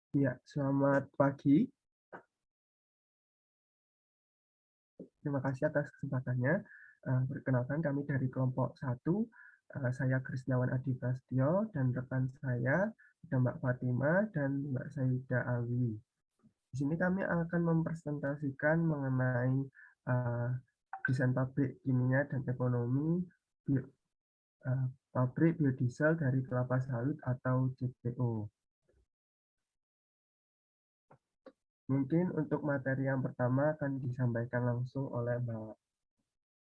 Ya, selamat pagi. Terima kasih atas kesempatannya. Perkenalkan kami dari kelompok 1, saya Krisdawan Adi Prasetyo dan rekan saya ada Mbak Fatima dan Mbak Saida Alwi. Di sini kami akan mempresentasikan mengenai uh, desain pabrik kimia dan ekonomi pabrik biodiesel dari kelapa sawit atau CPO. Mungkin untuk materi yang pertama akan disampaikan langsung oleh Mbak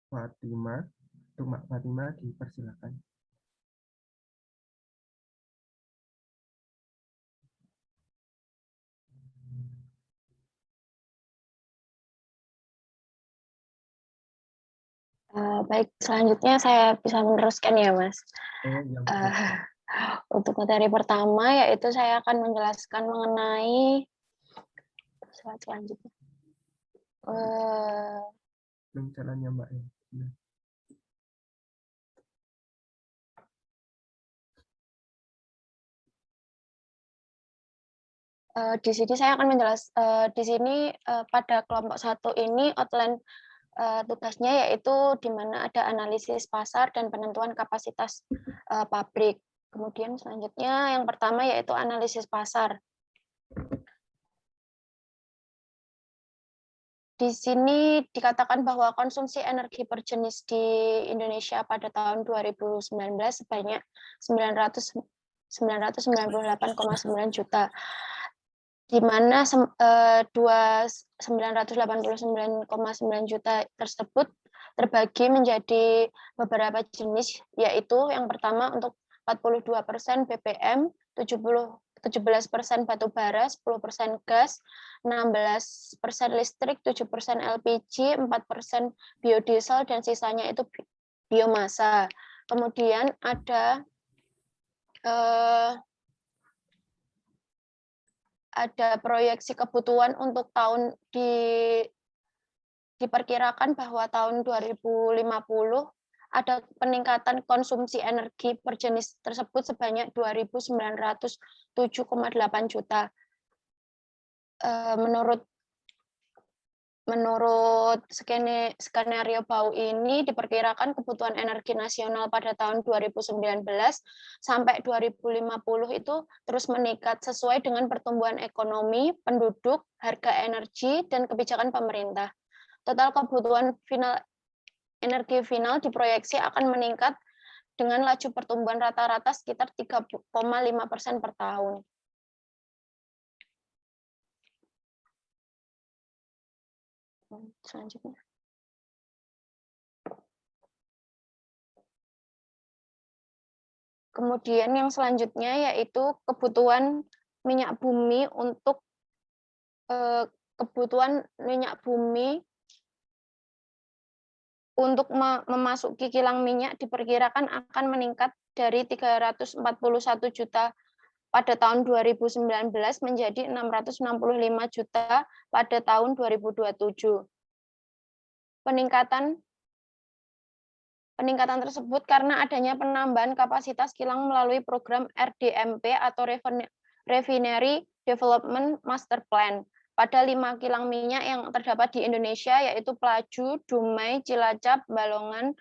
Fatima. Untuk Mbak Fatima dipersilakan. Baik, selanjutnya saya bisa meneruskan ya, Mas. Oh, yang betul. Uh, untuk materi pertama, yaitu saya akan menjelaskan mengenai slide selanjutnya. Jalannya Mbak ya. Di sini saya akan di sini pada kelompok 1 ini outline tugasnya yaitu di mana ada analisis pasar dan penentuan kapasitas pabrik. Kemudian selanjutnya yang pertama yaitu analisis pasar. Di sini dikatakan bahwa konsumsi energi per jenis di Indonesia pada tahun 2019 sebanyak 998,9 juta, di mana 989,9 juta tersebut terbagi menjadi beberapa jenis, yaitu yang pertama untuk 42% BBM, 17% batu bara, 10% gas, 16% listrik, 7% LPG, 4% biodiesel, dan sisanya itu biomasa. Kemudian ada proyeksi kebutuhan untuk diperkirakan bahwa tahun 2050 ada peningkatan konsumsi energi per jenis tersebut sebanyak 2.907,8 juta. Menurut skenario bau ini diperkirakan kebutuhan energi nasional pada tahun 2019 sampai 2050 itu terus meningkat sesuai dengan pertumbuhan ekonomi, penduduk, harga energi, dan kebijakan pemerintah. Total kebutuhan energi final diproyeksi akan meningkat dengan laju pertumbuhan rata-rata sekitar 3,5% per tahun. Selanjutnya. Kemudian yang selanjutnya yaitu kebutuhan minyak bumi untuk memasuki kilang minyak diperkirakan akan meningkat dari 341 juta pada tahun 2019 menjadi 665 juta pada tahun 2027. Peningkatan tersebut karena adanya penambahan kapasitas kilang melalui program RDMP atau Refinery Development Master Plan pada 5 kilang minyak yang terdapat di Indonesia, yaitu Pelaju, Dumai, Cilacap, Balongan,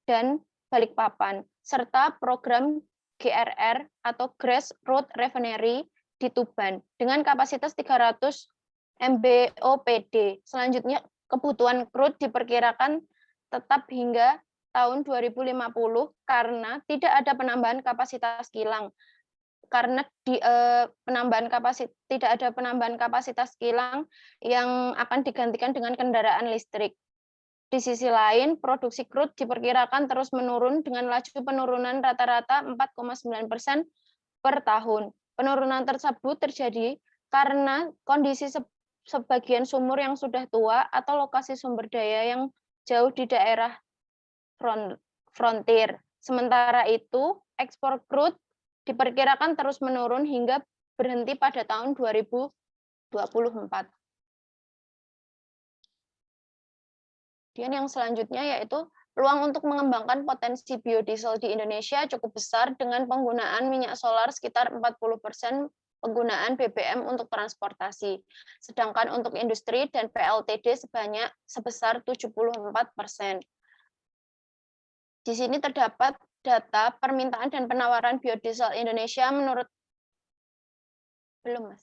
dan Balikpapan, serta program GRR atau Grassroots Refinery di Tuban dengan kapasitas 300 MBOPD. Selanjutnya, kebutuhan crude diperkirakan tetap hingga tahun 2050 karena tidak ada penambahan kapasitas kilang. Karena tidak ada penambahan kapasitas kilang yang akan digantikan dengan kendaraan listrik. Di sisi lain, produksi crude diperkirakan terus menurun dengan laju penurunan rata-rata 4,9% per tahun. Penurunan tersebut terjadi karena kondisi sebagian sumur yang sudah tua atau lokasi sumber daya yang jauh di daerah frontier. Sementara itu, ekspor crude diperkirakan terus menurun hingga berhenti pada tahun 2024. Kemudian yang selanjutnya yaitu peluang untuk mengembangkan potensi biodiesel di Indonesia cukup besar dengan penggunaan minyak solar sekitar 40% penggunaan BBM untuk transportasi. Sedangkan untuk industri dan PLTD sebesar 74%. Di sini terdapat data permintaan dan penawaran biodiesel Indonesia menurut sebelumnya.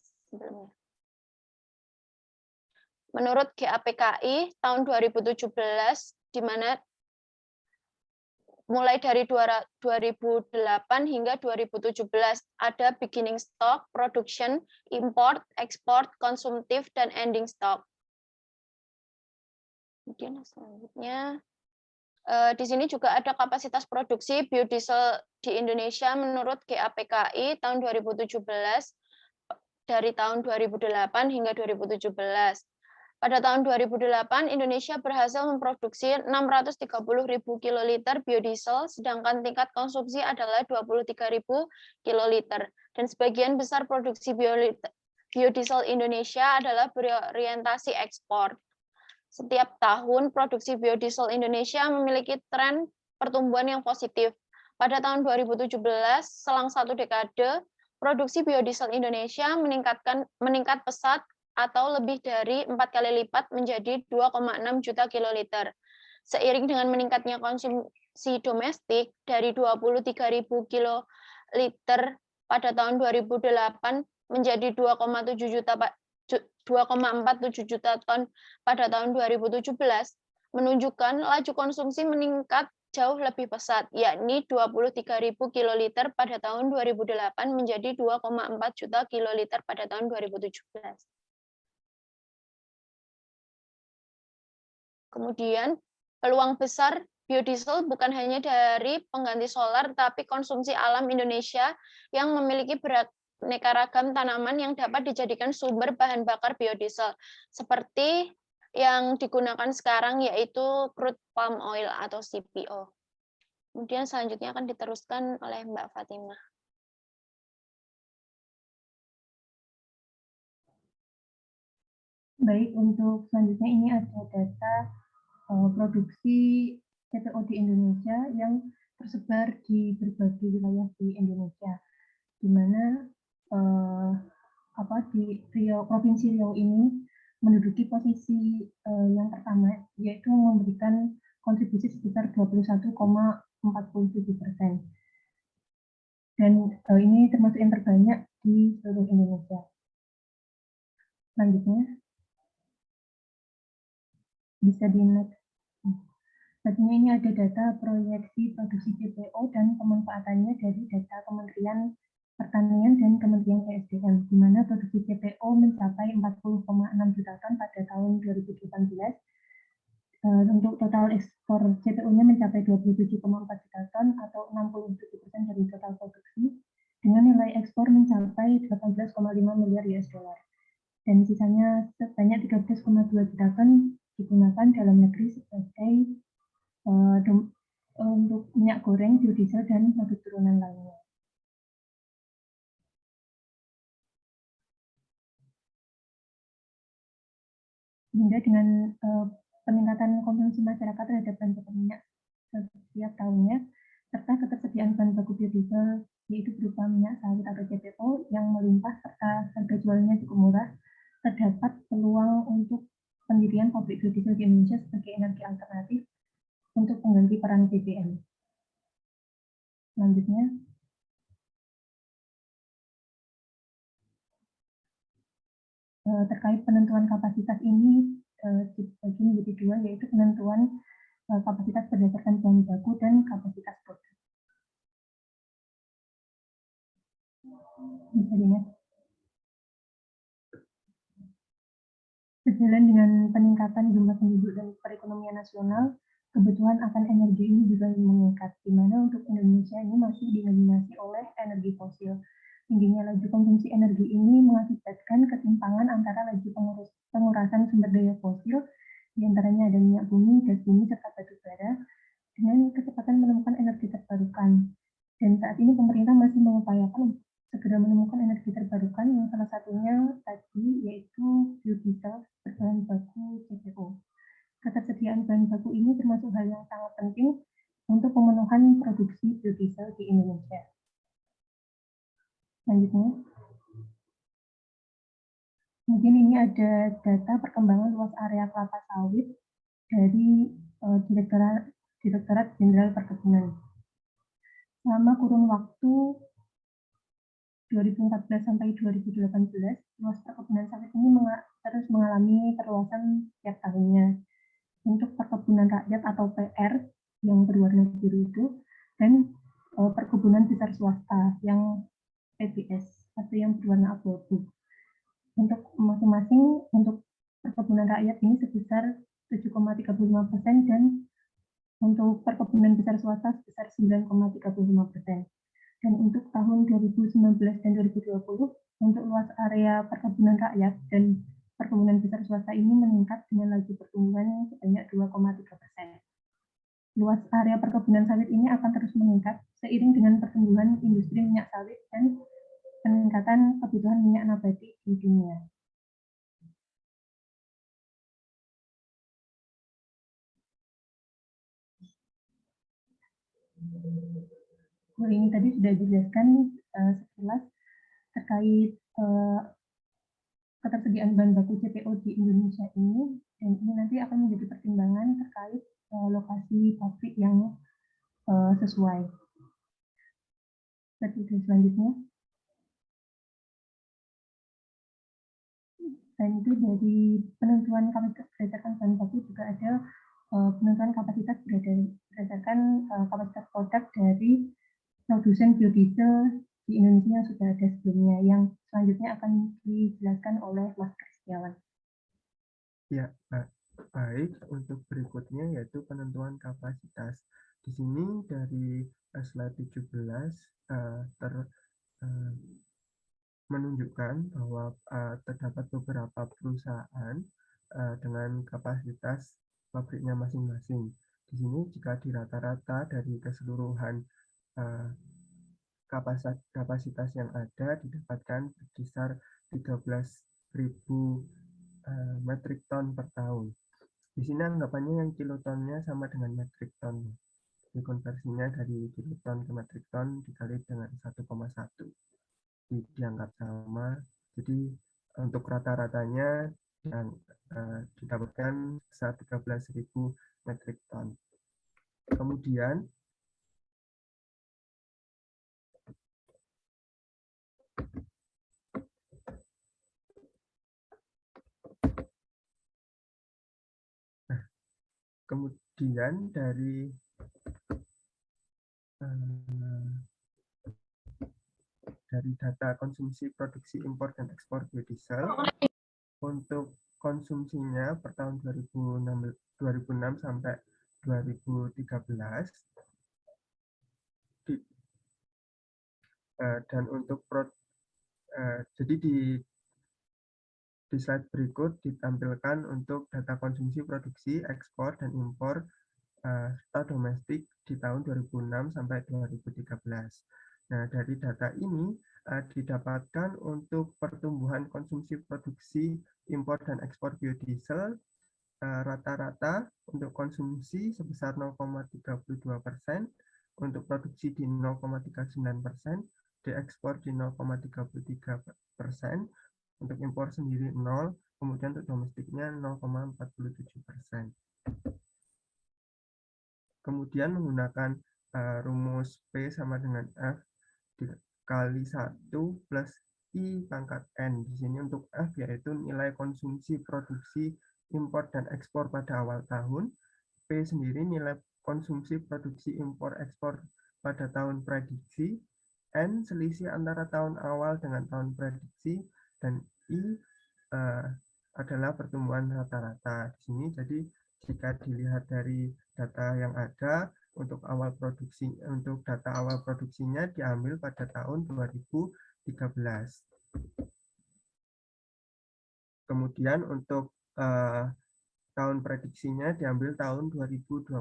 Menurut GAPKI tahun 2017, di mana mulai dari 2008 hingga 2017 ada beginning stock, production, import, export, konsumtif, dan ending stock. Kemudian selanjutnya, di sini juga ada kapasitas produksi biodiesel di Indonesia menurut GAPKI tahun 2017 dari tahun 2008 hingga 2017. Pada tahun 2008, Indonesia berhasil memproduksi 630.000 kiloliter biodiesel, sedangkan tingkat konsumsi adalah 23.000 kiloliter. Dan sebagian besar produksi biodiesel Indonesia adalah berorientasi ekspor. Setiap tahun, produksi biodiesel Indonesia memiliki tren pertumbuhan yang positif. Pada tahun 2017, selang satu dekade, produksi biodiesel Indonesia meningkat pesat atau lebih dari 4 kali lipat menjadi 2,6 juta kiloliter. Seiring dengan meningkatnya konsumsi domestik dari 23.000 kiloliter pada tahun 2008 menjadi 2,47 juta ton pada tahun 2017, menunjukkan laju konsumsi meningkat jauh lebih pesat, yakni 23.000 kiloliter pada tahun 2008 menjadi 2,4 juta kiloliter pada tahun 2017. Kemudian, peluang besar biodiesel bukan hanya dari pengganti solar, tapi konsumsi alam Indonesia yang memiliki beraneka ragam tanaman yang dapat dijadikan sumber bahan bakar biodiesel, seperti yang digunakan sekarang yaitu crude palm oil atau CPO. Kemudian selanjutnya akan diteruskan oleh Mbak Fatimah. Baik, untuk selanjutnya ini ada data produksi CPO di Indonesia yang tersebar di berbagai wilayah di Indonesia, di mana di Provinsi Riau ini menduduki posisi yang pertama, yaitu memberikan kontribusi sebesar 21,47%. Dan ini termasuk yang terbanyak di seluruh Indonesia. Selanjutnya, bisa di next. Selanjutnya ini ada data proyeksi produksi CPO dan pemanfaatannya dari data Kementerian Pertanian dan Kementerian ESDM, di mana produksi CPO mencapai 40,6 juta ton pada tahun 2018. Untuk total ekspor CPO-nya mencapai 27,4 juta ton atau 67% dari total produksi, dengan nilai ekspor mencapai 18,5 miliar US dollar. Dan sisanya sebanyak 13,2 juta ton digunakan dalam negeri sebagai untuk minyak goreng, biodiesel, dan produk turunan lainnya. Sehingga dengan peningkatan konsumsi masyarakat terhadap bahan bakar minyak setiap tahunnya, serta ketersediaan bahan baku biodiesel, yaitu berupa minyak sawit atau CPO yang melimpah serta harga jualnya cukup murah, terdapat peluang untuk pendirian pabrik biodiesel di Indonesia sebagai energi alternatif untuk pengganti peran BBM. Selanjutnya, terkait penentuan kapasitas ini dibagi menjadi dua, yaitu penentuan kapasitas berdasarkan bahan baku dan kapasitas produk. Bisa dilihat. Sejalan dengan peningkatan jumlah penduduk dan perekonomian nasional, kebutuhan akan energi ini juga meningkat, di mana untuk Indonesia ini masih didominasi oleh energi fosil. Tingginya laju konsumsi energi ini mengakibatkan ketimpangan antara laju pengurasan sumber daya fosil, diantaranya ada minyak bumi, gas bumi, serta batu bara, dengan kecepatan menemukan energi terbarukan. Dan saat ini pemerintah masih mengupayakan segera menemukan energi terbarukan, yang salah satunya tadi yaitu biodiesel berbahan baku CPO. Ketersediaan bahan baku ini termasuk hal yang sangat penting untuk pemenuhan produksi biodiesel di Indonesia. Selanjutnya, Mungkin ini ada data perkembangan luas area kelapa sawit dari Direktorat Jenderal Perkebunan. Selama kurun waktu 2014 sampai 2018, luas perkebunan sawit ini terus mengalami perluasan setiap tahunnya. Untuk perkebunan rakyat atau PR yang berwarna biru itu, dan perkebunan besar swasta yang PBS atau yang berwarna abu-abu. Untuk masing-masing, untuk perkebunan rakyat ini sebesar 7,35% dan untuk perkebunan besar swasta sebesar 9,35%. Dan untuk tahun 2019 dan 2020, untuk luas area perkebunan rakyat dan perkebunan besar swasta ini meningkat dengan laju pertumbuhan sebanyak 2,3%. Luas area perkebunan sawit ini akan terus meningkat seiring dengan pertumbuhan industri minyak sawit dan peningkatan kebutuhan minyak nabati di dunia. Ini tadi sudah dijelaskan sekilas terkait ketersediaan bahan baku CPO di Indonesia ini, dan ini nanti akan menjadi pertimbangan terkait lokasi pabrik yang sesuai. Selanjutnya. Dan itu dari penentuan kapasitas berdasarkan bahan baku juga ada penentuan kapasitas berdasarkan kapasitas produk dari produsen biodiesel di Indonesia yang sudah ada sebelumnya, yang selanjutnya akan dijelaskan oleh Mas Kristiawan. Ya, baik. Untuk berikutnya yaitu penentuan kapasitas. Di sini dari slide 17 menunjukkan bahwa terdapat beberapa perusahaan dengan kapasitas pabriknya masing-masing. Di sini jika di rata-rata dari keseluruhan kapasitas yang ada didapatkan berkisar 13.000 metrik ton per tahun. Di sini anggapannya yang kilotonnya sama dengan metrik ton. Jadi konversinya dari kiloton ke metrik ton dikali dengan 1,1. Dianggap sama. Jadi untuk rata-ratanya yang didapatkan 13.000 metrik ton. Kemudian dari data konsumsi, produksi, impor, dan ekspor biodiesel, untuk konsumsinya per tahun 2006 sampai 2013, dan untuk jadi di slide berikut ditampilkan untuk data konsumsi, produksi, ekspor, dan impor serta domestik di tahun 2006 sampai 2013. Nah, dari data ini didapatkan untuk pertumbuhan konsumsi, produksi, impor, dan ekspor biodiesel rata-rata untuk konsumsi sebesar 0,32%, untuk produksi di 0,39%, diekspor di 0,33%, untuk impor sendiri 0, kemudian untuk domestiknya 0,47%. Kemudian menggunakan rumus P sama dengan F dikali 1 plus I pangkat N. Di sini untuk F yaitu nilai konsumsi, produksi, impor, dan ekspor pada awal tahun. P sendiri nilai konsumsi, produksi, impor, ekspor pada tahun prediksi. N selisih antara tahun awal dengan tahun prediksi. Dan I adalah pertumbuhan rata-rata. Di sini jadi jika dilihat dari data yang ada untuk data awal produksinya diambil pada tahun 2013. Kemudian untuk tahun prediksinya diambil tahun 2022.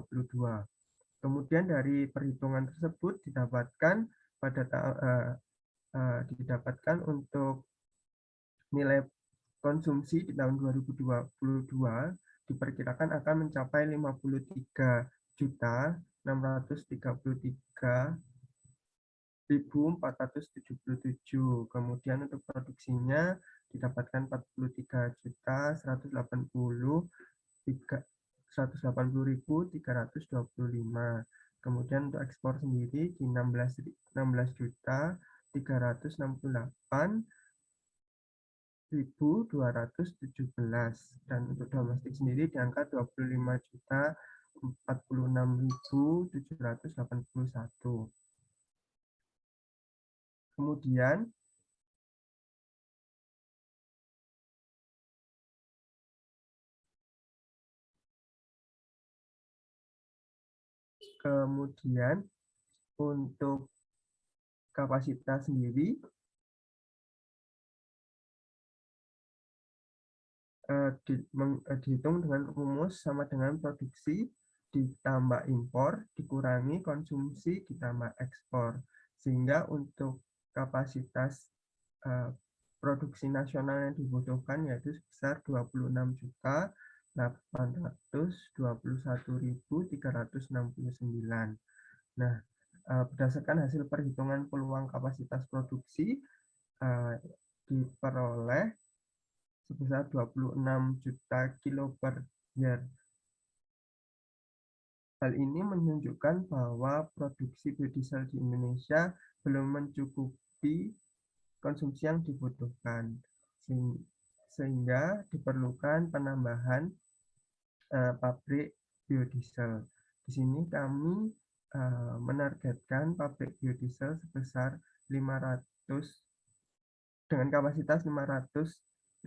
Kemudian dari perhitungan tersebut didapatkan untuk nilai konsumsi di tahun 2022 diperkirakan akan mencapai 53.633.477. Kemudian untuk produksinya didapatkan 43.180.325. Kemudian untuk ekspor sendiri di 16.217.217 dan untuk domestik sendiri di angka 25.046.781. Kemudian untuk kapasitas sendiri dihitung dengan rumus sama dengan produksi ditambah impor dikurangi konsumsi ditambah ekspor, sehingga untuk kapasitas produksi nasional yang dibutuhkan yaitu sebesar 26.821.369. Nah, berdasarkan hasil perhitungan peluang kapasitas produksi diperoleh sebesar 26 juta kilo per year. Hal ini menunjukkan bahwa produksi biodiesel di Indonesia belum mencukupi konsumsi yang dibutuhkan, sehingga diperlukan penambahan pabrik biodiesel. Di sini kami menargetkan pabrik biodiesel sebesar 500 dengan kapasitas 500.000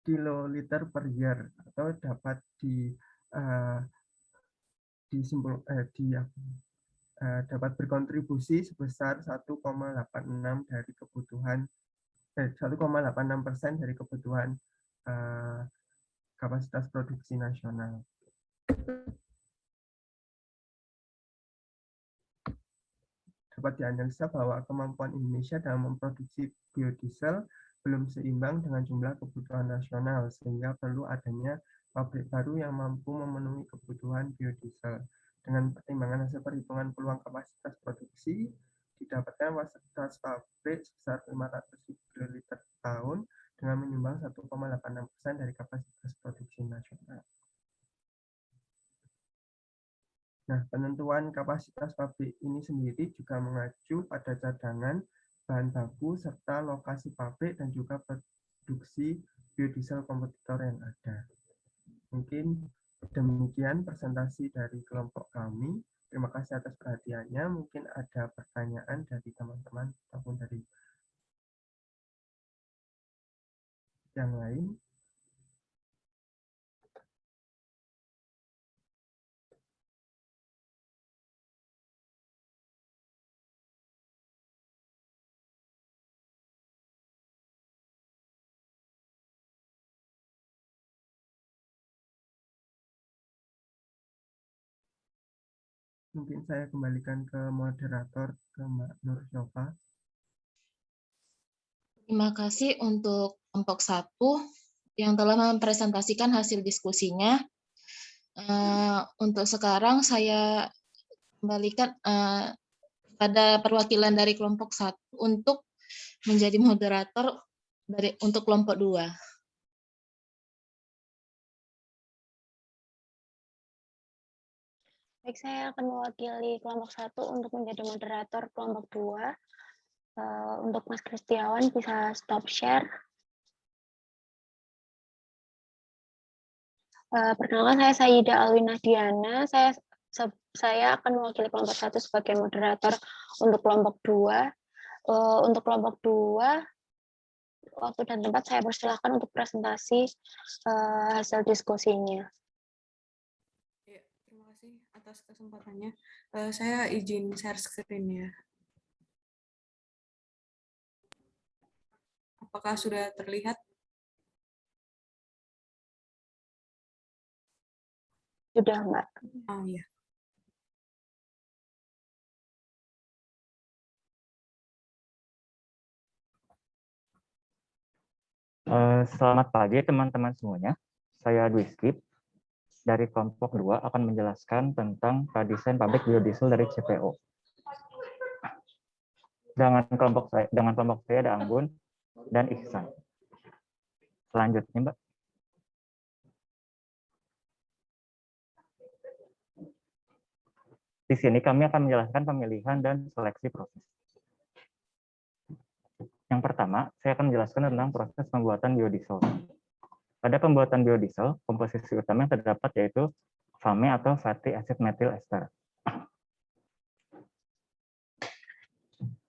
kiloliter per year atau dapat dapat berkontribusi sebesar 1,86% dari kebutuhan 1,86% dari kebutuhan kapasitas produksi nasional. Dapat dianalisa bahwa kemampuan Indonesia dalam memproduksi biodiesel belum seimbang dengan jumlah kebutuhan nasional, sehingga perlu adanya pabrik baru yang mampu memenuhi kebutuhan biodiesel. Dengan pertimbangan hasil perhitungan peluang kapasitas produksi, didapatkan kapasitas pabrik sebesar 500.000 kiloliter per tahun dengan menyumbang 1,86% dari kapasitas produksi nasional. Nah, penentuan kapasitas pabrik ini sendiri juga mengacu pada cadangan bahan baku serta lokasi pabrik dan juga produksi biodiesel kompetitor yang ada. Mungkin demikian presentasi dari kelompok kami. Terima kasih atas perhatiannya. Mungkin ada pertanyaan dari teman-teman ataupun dari yang lain. Mungkin saya kembalikan ke moderator, ke Mbak Nur Syofa. Terima kasih untuk kelompok 1 yang telah mempresentasikan hasil diskusinya. Untuk sekarang saya kembalikan pada perwakilan dari kelompok 1 untuk menjadi moderator untuk kelompok 2. Baik, saya akan mewakili kelompok 1 untuk menjadi moderator kelompok 2. Untuk Mas Kristiawan bisa stop share. Perkenalkan, saya Sayyida Alwinah Diana. Saya akan mewakili kelompok 1 sebagai moderator untuk kelompok 2. Untuk kelompok 2, waktu dan tempat saya persilahkan untuk presentasi hasil diskusinya. Terima kasih atas kesempatannya. Saya izin share screen ya. Apakah sudah terlihat? Sudah, Mbak. Oh iya. Selamat pagi teman-teman semuanya. Saya Dwi Skip dari kelompok 2 akan menjelaskan tentang desain pabrik biodiesel dari CPO. Dengan kelompok saya ada Anggun dan Ihsan. Selanjutnya, Mbak. Di sini kami akan menjelaskan pemilihan dan seleksi proses. Yang pertama, saya akan menjelaskan tentang proses pembuatan biodiesel. Pada pembuatan biodiesel, komposisi utama yang terdapat yaitu FAME atau fatty acid methyl ester.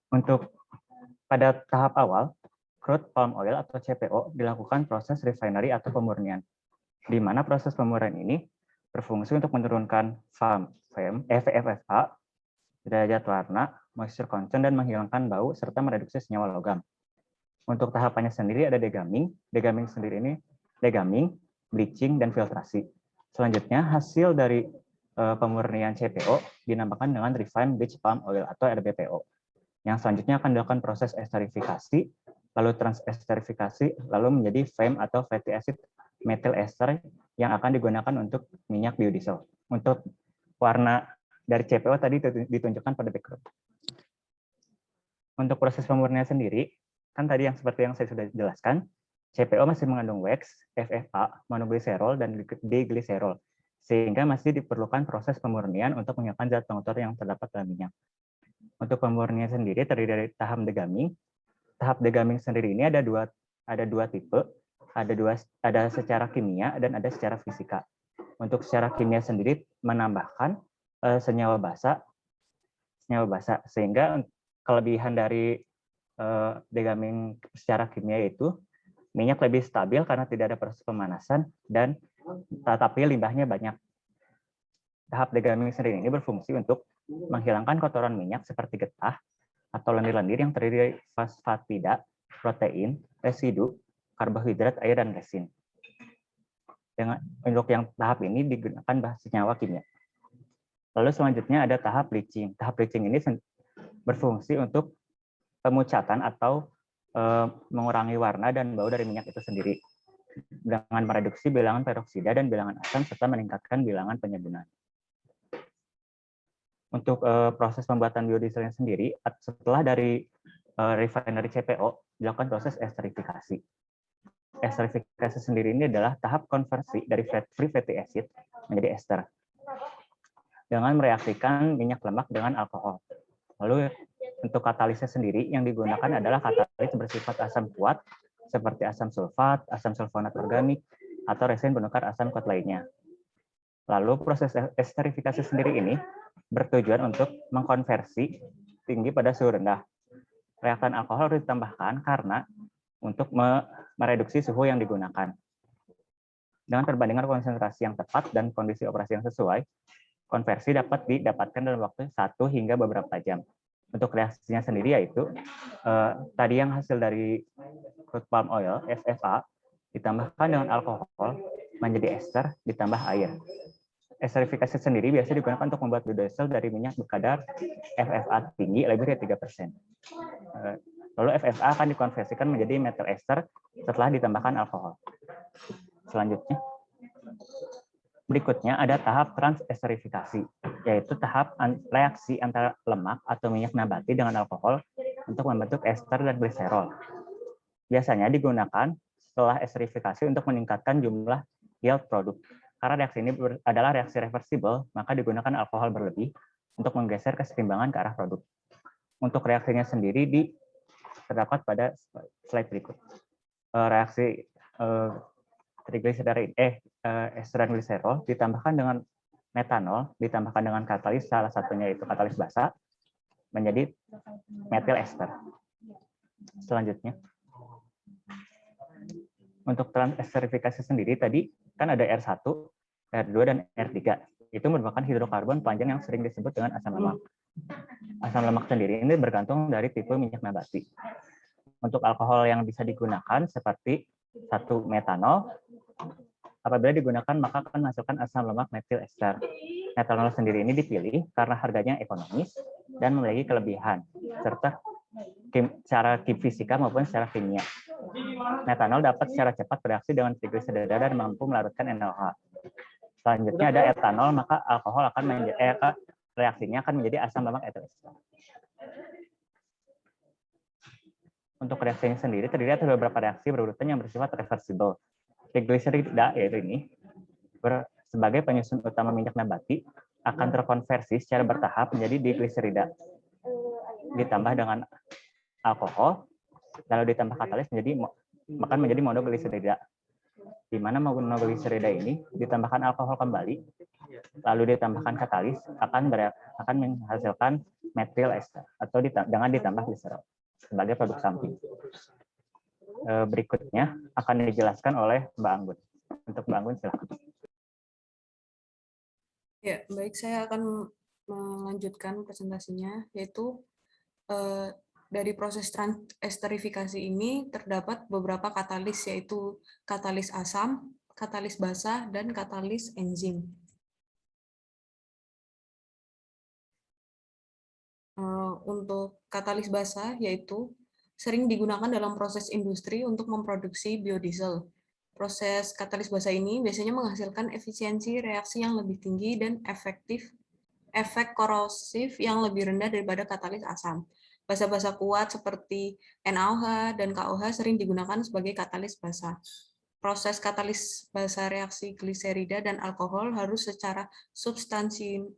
Untuk pada tahap awal, crude palm oil atau CPO dilakukan proses refinery atau pemurnian, di mana proses pemurnian ini berfungsi untuk menurunkan FFA, derajat warna, moisture content, dan menghilangkan bau, serta mereduksi senyawa logam. Untuk tahapannya sendiri ada degamming, bleaching, dan filtrasi. Selanjutnya, hasil dari pemurnian CPO dinamakan dengan refined bleached palm oil atau RBPO. Yang selanjutnya akan dilakukan proses esterifikasi, lalu transesterifikasi, lalu menjadi FAME atau fatty acid methyl ester yang akan digunakan untuk minyak biodiesel. Untuk warna dari CPO tadi ditunjukkan pada background. Untuk proses pemurnian sendiri, kan tadi seperti yang saya sudah jelaskan, CPO masih mengandung wax, FFA, monogliserol, dan digliserol, sehingga masih diperlukan proses pemurnian untuk menghilangkan zat pengotor yang terdapat dalam minyak. Untuk pemurnian sendiri terdiri dari tahap degamming. Tahap degamming sendiri ini ada dua tipe, ada secara kimia dan ada secara fisika. Untuk secara kimia sendiri menambahkan senyawa basa, sehingga kelebihan dari degamming secara kimia itu minyak lebih stabil karena tidak ada proses pemanasan dan tetapi limbahnya banyak. Tahap degamming sendiri ini berfungsi untuk menghilangkan kotoran minyak seperti getah atau lendir-lendir yang terdiri dari fosfatida, protein, residu, karbohidrat, air, dan resin. Untuk yang tahap ini digunakan senyawa kimia. Lalu selanjutnya ada tahap bleaching. Tahap bleaching ini berfungsi untuk pemucatan atau mengurangi warna dan bau dari minyak itu sendiri dengan mereduksi bilangan peroksida dan bilangan asam serta meningkatkan bilangan penyebunan. Untuk proses pembuatan biodieselnya sendiri, setelah dari refinery CPO dilakukan proses esterifikasi. Esterifikasi sendiri ini adalah tahap konversi dari free fatty acid menjadi ester dengan mereaksikan minyak lemak dengan alkohol. Lalu untuk katalisnya sendiri yang digunakan adalah katalis bersifat asam kuat seperti asam sulfat, asam sulfonat organik, atau resin penukar asam kuat lainnya. Lalu proses esterifikasi sendiri ini bertujuan untuk mengkonversi tinggi pada suhu rendah. Reaktan alkohol harus ditambahkan karena untuk mereduksi suhu yang digunakan. Dengan perbandingan konsentrasi yang tepat dan kondisi operasi yang sesuai, konversi dapat didapatkan dalam waktu 1 hingga beberapa jam. Untuk reaksinya sendiri yaitu tadi yang hasil dari crude palm oil, FFA, ditambahkan dengan alkohol menjadi ester ditambah air. Esterifikasi sendiri biasa digunakan untuk membuat biodiesel dari minyak berkadar FFA tinggi lebih dari 3%. Lalu FFA akan dikonversikan menjadi methyl ester setelah ditambahkan alkohol. Selanjutnya, berikutnya ada tahap transesterifikasi, yaitu tahap reaksi antara lemak atau minyak nabati dengan alkohol untuk membentuk ester dan gliserol. Biasanya digunakan setelah esterifikasi untuk meningkatkan jumlah yield produk. Karena reaksi ini adalah reaksi reversible, maka digunakan alkohol berlebih untuk menggeser kesetimbangan ke arah produk. Untuk reaksinya sendiri terdapat pada slide berikut. Reaksi ester dan gliserol ditambahkan dengan metanol, ditambahkan dengan katalis, salah satunya itu katalis basa, menjadi methyl ester. Selanjutnya, untuk transesterifikasi sendiri tadi kan ada R1, R2, dan R3. Itu merupakan hidrokarbon panjang yang sering disebut dengan asam lemak. Asam lemak sendiri ini bergantung dari tipe minyak nabati. Untuk alkohol yang bisa digunakan seperti 1 metanol, apabila digunakan maka akan menghasilkan asam lemak methyl ester. Metanol sendiri ini dipilih karena harganya ekonomis dan memiliki kelebihan, serta secara fisika maupun secara kimia. Metanol dapat secara cepat bereaksi dengan trigliserida dan mampu melarutkan NaOH. Selanjutnya ada etanol, maka alkohol akan reaksinya akan menjadi asam lemak etil ester. Untuk reaksinya sendiri terdiri atas beberapa reaksi berurutan yang bersifat reversible. Trigliserida yaitu ini sebagai penyusun utama minyak nabati akan terkonversi secara bertahap menjadi digliserida, ditambah dengan alkohol, lalu ditambah katalis menjadi monogliserida. Di mana monogliserida ini ditambahkan alkohol kembali, lalu ditambahkan katalis akan menghasilkan methyl ester atau dengan ditambah gliserol sebagai produk samping. Berikutnya akan dijelaskan oleh Mbak Anggun. Untuk Mbak Anggun silakan. Ya, baik, saya akan melanjutkan presentasinya, yaitu dari proses transesterifikasi ini terdapat beberapa katalis, yaitu katalis asam, katalis basa, dan katalis enzim. Untuk katalis basa, yaitu sering digunakan dalam proses industri untuk memproduksi biodiesel. Proses katalis basa ini biasanya menghasilkan efisiensi reaksi yang lebih tinggi dan efek korosif yang lebih rendah daripada katalis asam. Basa-basa kuat seperti NaOH dan KOH sering digunakan sebagai katalis basa. Proses katalis basa reaksi gliserida dan alkohol harus secara substansial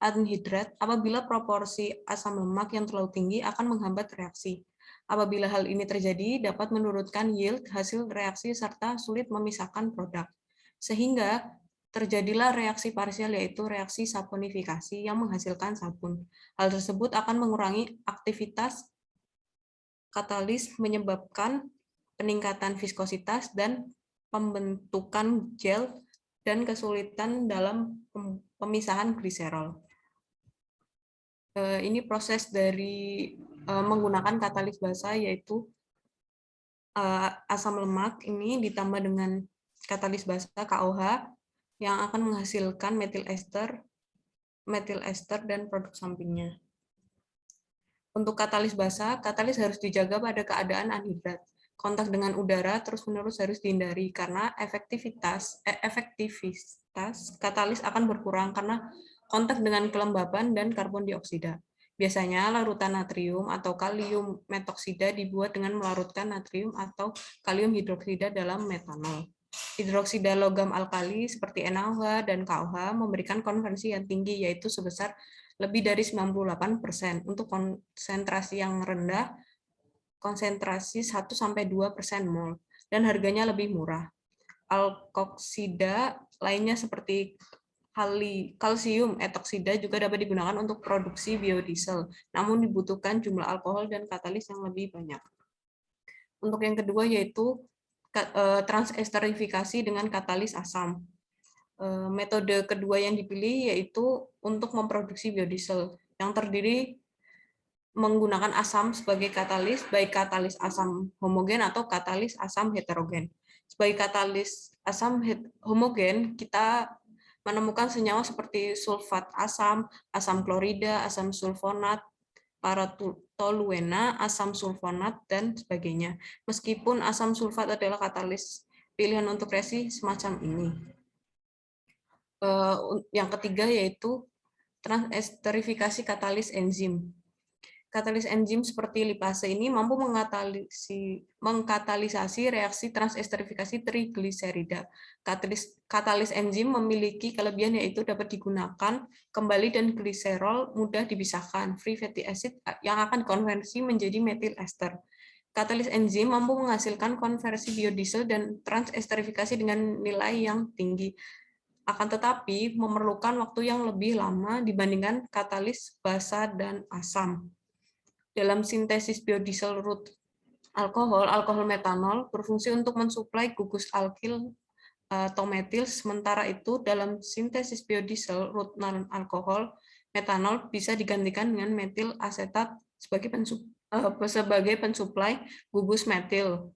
anhidrat apabila proporsi asam lemak yang terlalu tinggi akan menghambat reaksi. Apabila hal ini terjadi, dapat menurunkan yield hasil reaksi serta sulit memisahkan produk. Sehingga terjadilah reaksi parsial, yaitu reaksi saponifikasi yang menghasilkan sabun. Hal tersebut akan mengurangi aktivitas katalis, menyebabkan peningkatan viskositas dan pembentukan gel dan kesulitan dalam pemisahan gliserol. Ini proses dari menggunakan katalis basa, yaitu asam lemak ini ditambah dengan katalis basa KOH yang akan menghasilkan methyl ester dan produk sampingnya. Untuk katalis basa, katalis harus dijaga pada keadaan anhidrat. Kontak dengan udara terus-menerus harus dihindari karena efektivitas katalis akan berkurang karena kontak dengan kelembaban dan karbon dioksida. Biasanya larutan natrium atau kalium metoksida dibuat dengan melarutkan natrium atau kalium hidroksida dalam metanol. Hidroksida logam alkali seperti NaOH dan KOH memberikan konversi yang tinggi, yaitu sebesar lebih dari 98%. Untuk konsentrasi yang rendah, konsentrasi 1-2% mol, dan harganya lebih murah. Alkoksida lainnya seperti kalsium etoksida juga dapat digunakan untuk produksi biodiesel, namun dibutuhkan jumlah alkohol dan katalis yang lebih banyak. Untuk yang kedua yaitu transesterifikasi dengan katalis asam. Metode kedua yang dipilih yaitu untuk memproduksi biodiesel yang terdiri menggunakan asam sebagai katalis, baik katalis asam homogen atau katalis asam heterogen. Sebagai katalis asam homogen, kita menemukan senyawa seperti sulfat asam, asam klorida, asam sulfonat, paratoluena, asam sulfonat, dan sebagainya. Meskipun asam sulfat adalah katalis pilihan untuk reaksi semacam ini. Yang ketiga yaitu transesterifikasi katalis enzim. Katalis enzim seperti lipase ini mampu mengkatalisasi reaksi transesterifikasi trigliserida. Katalis enzim memiliki kelebihan yaitu dapat digunakan kembali dan gliserol mudah dipisahkan, free fatty acid yang akan dikonversi menjadi methyl ester. Katalis enzim mampu menghasilkan konversi biodiesel dan transesterifikasi dengan nilai yang tinggi. Akan tetapi memerlukan waktu yang lebih lama dibandingkan katalis basa dan asam. Dalam sintesis biodiesel root alkohol metanol berfungsi untuk mensuplai gugus alkil atau metil, sementara itu dalam sintesis biodiesel root non-alkohol metanol bisa digantikan dengan metil asetat sebagai pensuplai gugus metil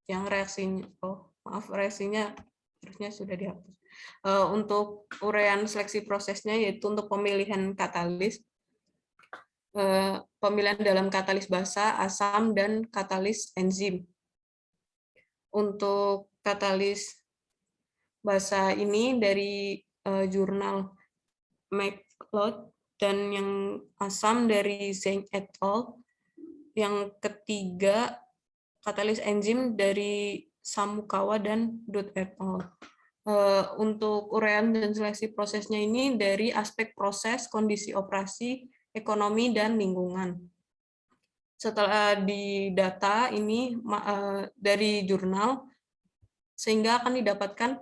yang reaksinya harusnya sudah dihapus. Untuk uraian seleksi prosesnya yaitu untuk pemilihan katalis, pemilihan dalam katalis basa, asam, dan katalis enzim. Untuk katalis basa ini dari jurnal McLeod dan yang asam dari Zeng et al. yang ketiga, katalis enzim dari Samukawa dan Dut et al. Untuk uraian dan seleksi prosesnya ini dari aspek proses, kondisi operasi, ekonomi, dan lingkungan. Setelah didata ini dari jurnal, sehingga akan didapatkan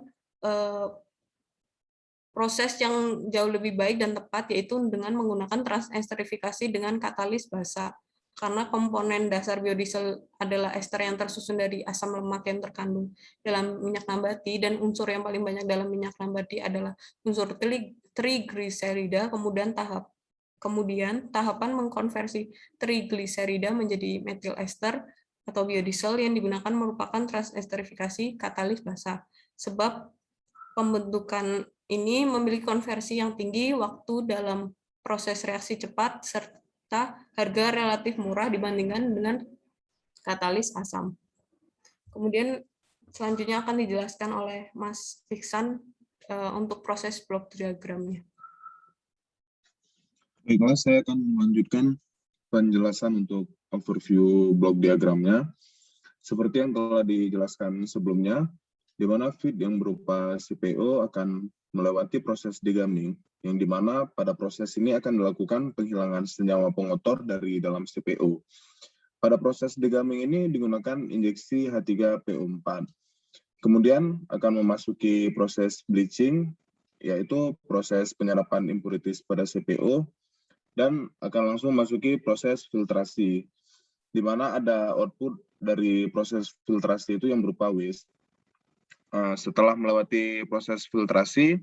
proses yang jauh lebih baik dan tepat, yaitu dengan menggunakan transesterifikasi dengan katalis basa. Karena komponen dasar biodiesel adalah ester yang tersusun dari asam lemak yang terkandung dalam minyak nabati, dan unsur yang paling banyak dalam minyak nabati adalah unsur trigliserida. Kemudian tahapan mengkonversi trigliserida menjadi metil ester atau biodiesel yang digunakan merupakan transesterifikasi katalis basa. Sebab pembentukan ini memiliki konversi yang tinggi, waktu dalam proses reaksi cepat, serta harga relatif murah dibandingkan dengan katalis asam. Kemudian selanjutnya akan dijelaskan oleh Mas Iksan untuk proses blok diagramnya. Baiklah, saya akan melanjutkan penjelasan untuk overview blok diagramnya. Seperti yang telah dijelaskan sebelumnya, di mana feed yang berupa CPO akan melewati proses degamming, yang di mana pada proses ini akan dilakukan penghilangan senyawa pengotor dari dalam CPO. Pada proses degamming ini digunakan injeksi H3PO4. Kemudian akan memasuki proses bleaching, yaitu proses penyerapan impurities pada CPO, dan akan langsung memasuki proses filtrasi, di mana ada output dari proses filtrasi itu yang berupa waste. Setelah melewati proses filtrasi,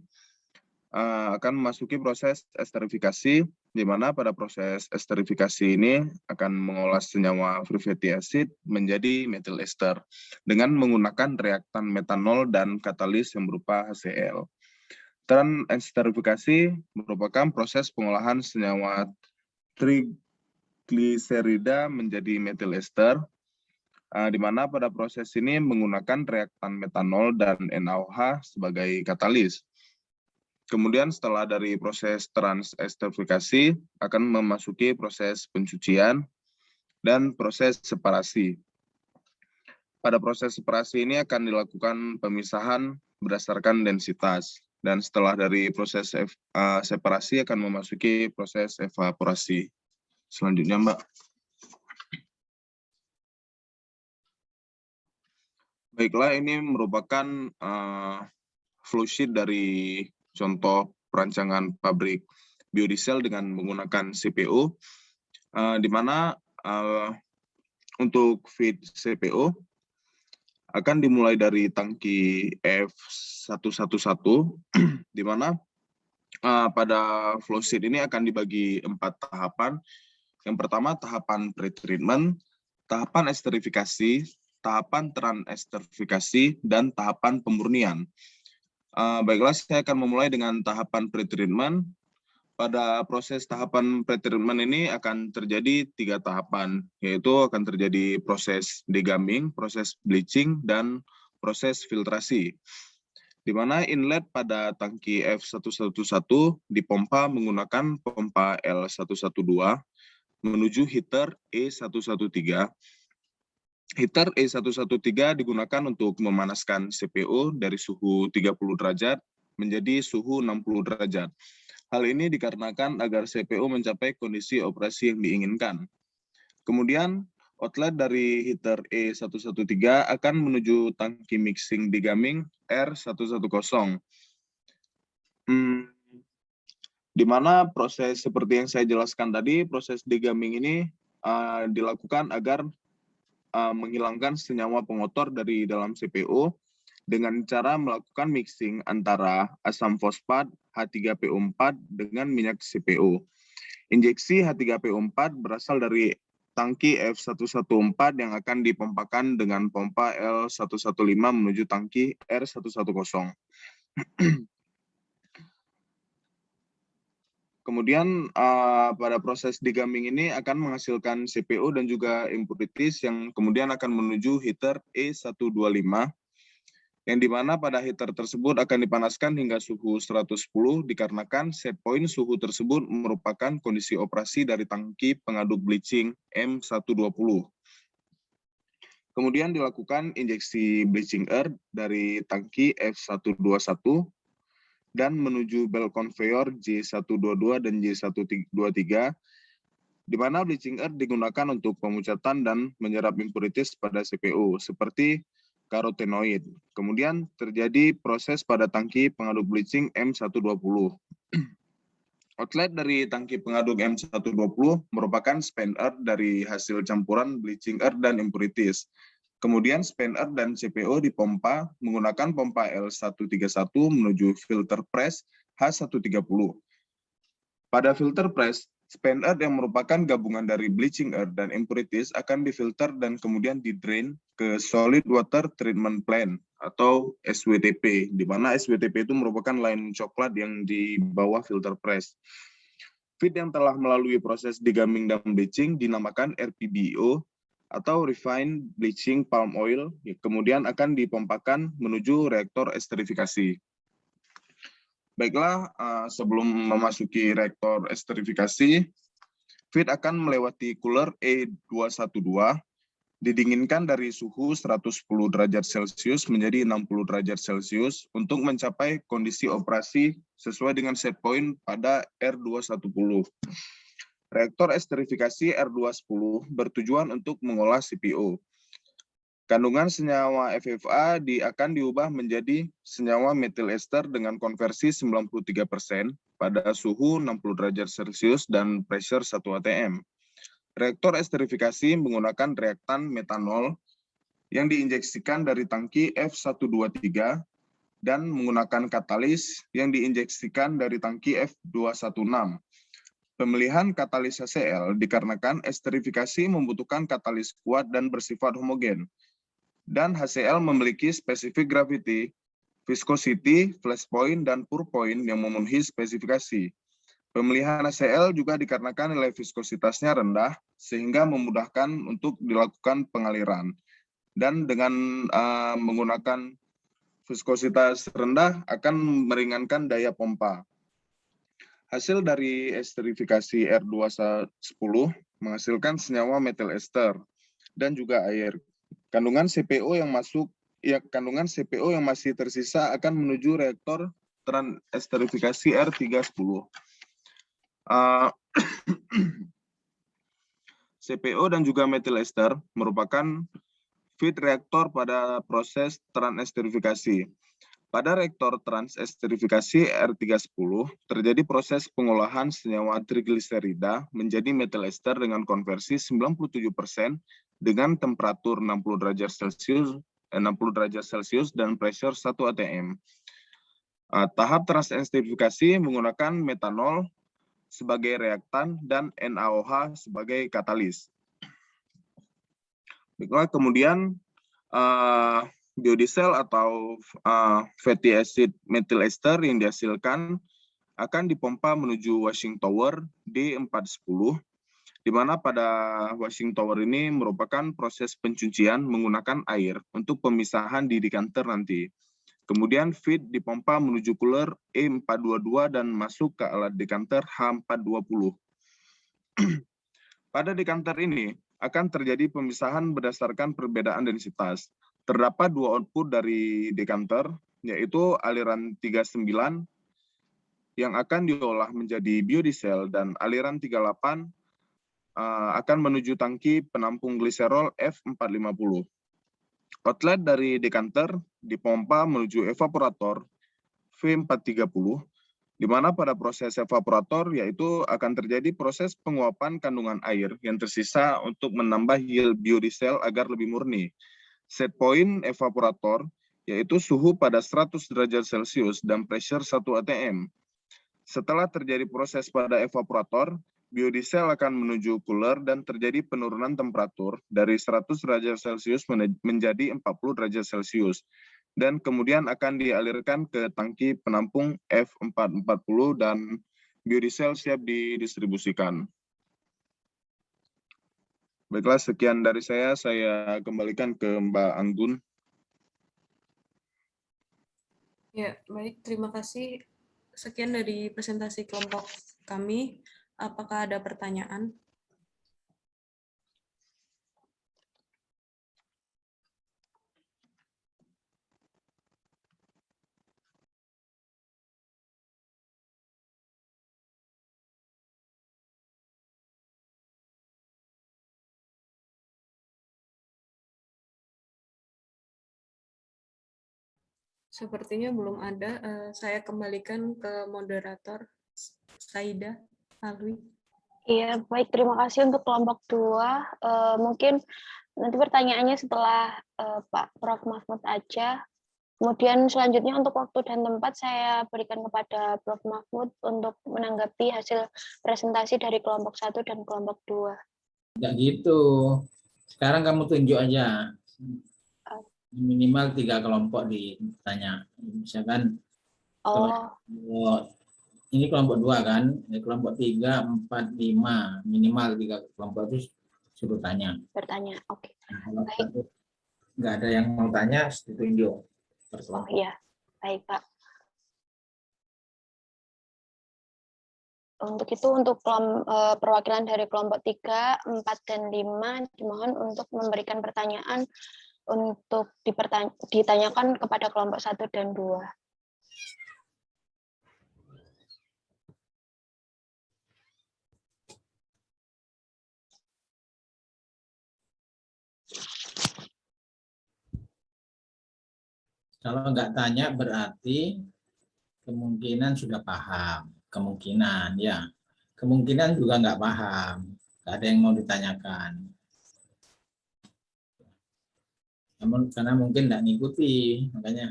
akan memasuki proses esterifikasi, di mana pada proses esterifikasi ini akan mengolah senyawa free fatty acid menjadi methyl ester dengan menggunakan reaktan metanol dan katalis yang berupa HCl. Esterifikasi merupakan proses pengolahan senyawa trigliserida menjadi methyl ester, di mana pada proses ini menggunakan reaktan metanol dan NaOH sebagai katalis. Kemudian setelah dari proses transesterifikasi akan memasuki proses pencucian dan proses separasi. Pada proses separasi ini akan dilakukan pemisahan berdasarkan densitas, dan setelah dari proses separasi akan memasuki proses evaporasi. Selanjutnya, Mbak. Baiklah, ini merupakan flowsheet dari contoh perancangan pabrik biodiesel dengan menggunakan CPO, di mana untuk feed CPO akan dimulai dari tangki F111, di mana pada flowsheet ini akan dibagi 4 tahapan. Yang pertama, tahapan pretreatment, tahapan esterifikasi, tahapan transesterifikasi, dan tahapan pemurnian. Baiklah, saya akan memulai dengan tahapan pretreatment. Pada proses tahapan pretreatment ini akan terjadi 3 tahapan, yaitu akan terjadi proses degamming, proses bleaching, dan proses filtrasi. Di mana inlet pada tangki F111 dipompa menggunakan pompa L112 menuju heater E113. Heater E113 digunakan untuk memanaskan CPO dari suhu 30 derajat menjadi suhu 60 derajat. Hal ini dikarenakan agar CPO mencapai kondisi operasi yang diinginkan. Kemudian, outlet dari heater E113 akan menuju tangki mixing degamming R110. Di mana proses seperti yang saya jelaskan tadi, proses degamming ini dilakukan agar menghilangkan senyawa pengotor dari dalam CPO dengan cara melakukan mixing antara asam fosfat H3PO4 dengan minyak CPO. Injeksi H3PO4 berasal dari tangki F114 yang akan dipompakan dengan pompa L115 menuju tangki R110. Kemudian pada proses degamming ini akan menghasilkan CPO dan juga impurities yang kemudian akan menuju heater E125, yang dimana pada heater tersebut akan dipanaskan hingga suhu 110 dikarenakan set point suhu tersebut merupakan kondisi operasi dari tangki pengaduk bleaching M120. Kemudian dilakukan injeksi bleaching air dari tangki F121 dan menuju belt conveyor J122 dan J123, di mana bleaching air digunakan untuk pemucatan dan menyerap impurities pada CPU, seperti karotenoid. Kemudian terjadi proses pada tangki pengaduk bleaching M120. Outlet dari tangki pengaduk M120 merupakan spent air dari hasil campuran bleaching air dan impurities. Kemudian spent air dan CPO dipompa menggunakan pompa L131 menuju filter press H130. Pada filter press, spent air yang merupakan gabungan dari bleaching air dan impurities akan difilter dan kemudian di-drain ke solid water treatment plant atau SWTP, di mana SWTP itu merupakan line coklat yang di bawah filter press. Feed yang telah melalui proses degumming dan bleaching dinamakan RPBO atau Refined Bleaching Palm Oil, kemudian akan dipompakan menuju reaktor esterifikasi. Baiklah, sebelum memasuki reaktor esterifikasi, feed akan melewati cooler E212, didinginkan dari suhu 110 derajat Celcius menjadi 60 derajat Celcius untuk mencapai kondisi operasi sesuai dengan set point pada R210. Reaktor esterifikasi R210 bertujuan untuk mengolah CPO. Kandungan senyawa FFA akan diubah menjadi senyawa metil ester dengan konversi 93% pada suhu 60 derajat Celcius dan pressure 1 atm. Reaktor esterifikasi menggunakan reaktan metanol yang diinjeksikan dari tangki F123 dan menggunakan katalis yang diinjeksikan dari tangki F216. Pemilihan katalis HCl dikarenakan esterifikasi membutuhkan katalis kuat dan bersifat homogen. Dan HCl memiliki specific gravity, viscosity, flash point, dan pour point yang memenuhi spesifikasi. Pemilihan HCl juga dikarenakan nilai viskositasnya rendah, sehingga memudahkan untuk dilakukan pengaliran. Dan dengan menggunakan viskositas rendah akan meringankan daya pompa. Hasil dari esterifikasi R210 menghasilkan senyawa metil ester dan juga air. Kandungan CPO yang masih tersisa akan menuju reaktor esterifikasi R310. CPO dan juga metil ester merupakan feed reaktor pada proses transesterifikasi. Pada reaktor transesterifikasi R310 terjadi proses pengolahan senyawa trigliserida menjadi metil ester dengan konversi 97% dengan temperatur 60 derajat Celcius dan pressure 1 atm. Tahap transesterifikasi menggunakan metanol sebagai reaktan dan NaOH sebagai katalis. Baiklah, kemudian biodiesel atau fatty acid methyl ester yang dihasilkan akan dipompa menuju washing tower D410, di mana pada washing tower ini merupakan proses pencucian menggunakan air untuk pemisahan di dekanter nanti. Kemudian feed dipompa menuju cooler E422 dan masuk ke alat dekanter H420. Pada dekanter ini akan terjadi pemisahan berdasarkan perbedaan densitas. Terdapat dua output dari dekanter, yaitu aliran 39 yang akan diolah menjadi biodiesel dan aliran 38 akan menuju tangki penampung gliserol F450. Outlet dari dekanter dipompa menuju evaporator V430, di mana pada proses evaporator yaitu akan terjadi proses penguapan kandungan air yang tersisa untuk menambah yield biodiesel agar lebih murni. Set point evaporator yaitu suhu pada 100 derajat Celcius dan pressure 1 atm. Setelah terjadi proses pada evaporator, biodiesel akan menuju cooler dan terjadi penurunan temperatur dari 100 derajat Celcius menjadi 40 derajat Celcius. Dan kemudian akan dialirkan ke tangki penampung F440 dan biodiesel siap didistribusikan. Baiklah, sekian dari saya kembalikan ke Mbak Anggun. Ya, baik. Terima kasih. Sekian dari presentasi kelompok kami. Apakah ada pertanyaan? Sepertinya belum ada. Saya kembalikan ke moderator, Saida Alwi. Iya, baik. Terima kasih untuk kelompok 2. Mungkin nanti pertanyaannya setelah Pak Prof. Mahfud aja. Kemudian selanjutnya untuk waktu dan tempat saya berikan kepada Prof. Mahfud untuk menanggapi hasil presentasi dari kelompok 1 dan kelompok 2. Tidak gitu. Sekarang kamu tunjuk aja. Minimal 3 kelompok ditanya. Misalkan ini kelompok 2 kan, ini kelompok 3, 4, 5, minimal 3 kelompok itu suruh tanya. Bertanya, oke. Nah, kalau nggak ada yang mau tanya, ditunjuk. Oh iya, baik Pak. Untuk itu, untuk perwakilan dari kelompok 3, 4, dan 5 dimohon untuk memberikan pertanyaan untuk ditanyakan kepada kelompok 1 dan 2. Kalau nggak tanya berarti kemungkinan sudah paham. Kemungkinan, ya. Kemungkinan juga nggak paham. Nggak ada yang mau ditanyakan. Namun karena mungkin nggak ngikuti, makanya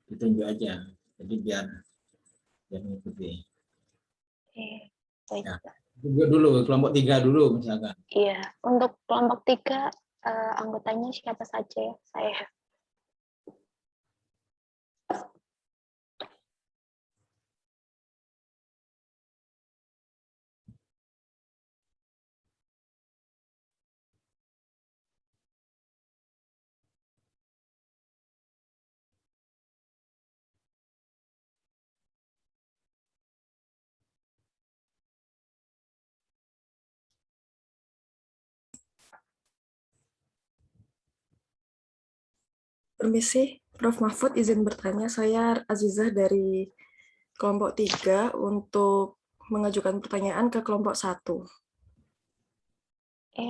ditunjuk aja. Jadi biar ngikuti. Baik. Ya. Dulu, kelompok 3 dulu misalkan. Iya, untuk kelompok 3, anggotanya siapa saja ya? Saya. Permisi, Prof. Mahfud izin bertanya. Saya Azizah dari kelompok 3 untuk mengajukan pertanyaan ke kelompok 1.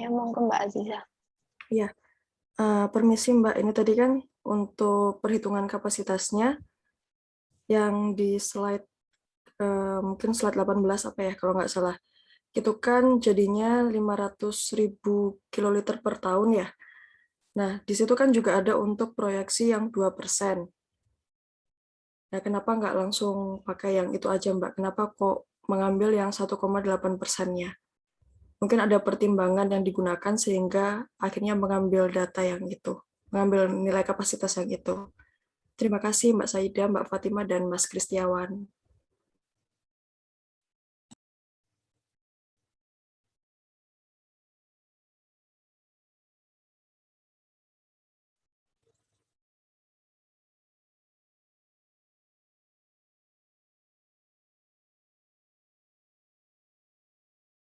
Monggo Mbak Azizah. Iya, permisi Mbak. Ini tadi kan untuk perhitungan kapasitasnya yang di slide, mungkin slide 18 apa ya kalau nggak salah. Itu kan jadinya 500.000 kiloliter per tahun ya. Nah, di situ kan juga ada untuk proyeksi yang 2%. Nah, kenapa nggak langsung pakai yang itu aja, Mbak? Kenapa kok mengambil yang 1,8%-nya? Mungkin ada pertimbangan yang digunakan sehingga akhirnya mengambil data yang itu, mengambil nilai kapasitas yang itu. Terima kasih Mbak Saida, Mbak Fatima, dan Mas Kristiawan.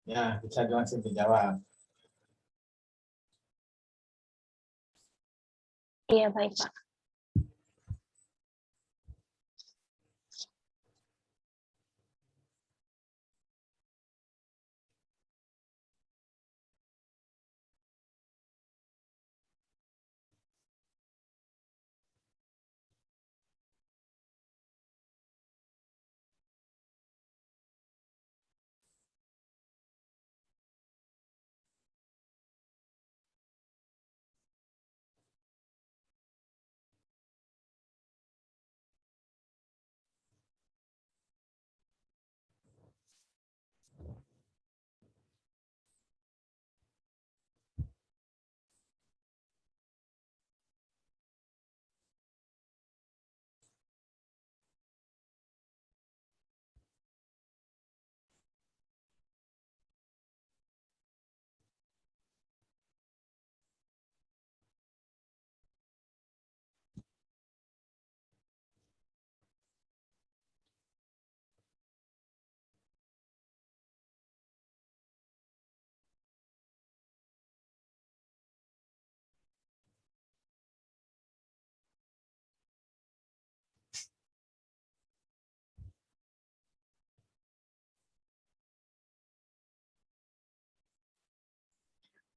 Ya, bisa langsung dijawab. Iya, baik Pak.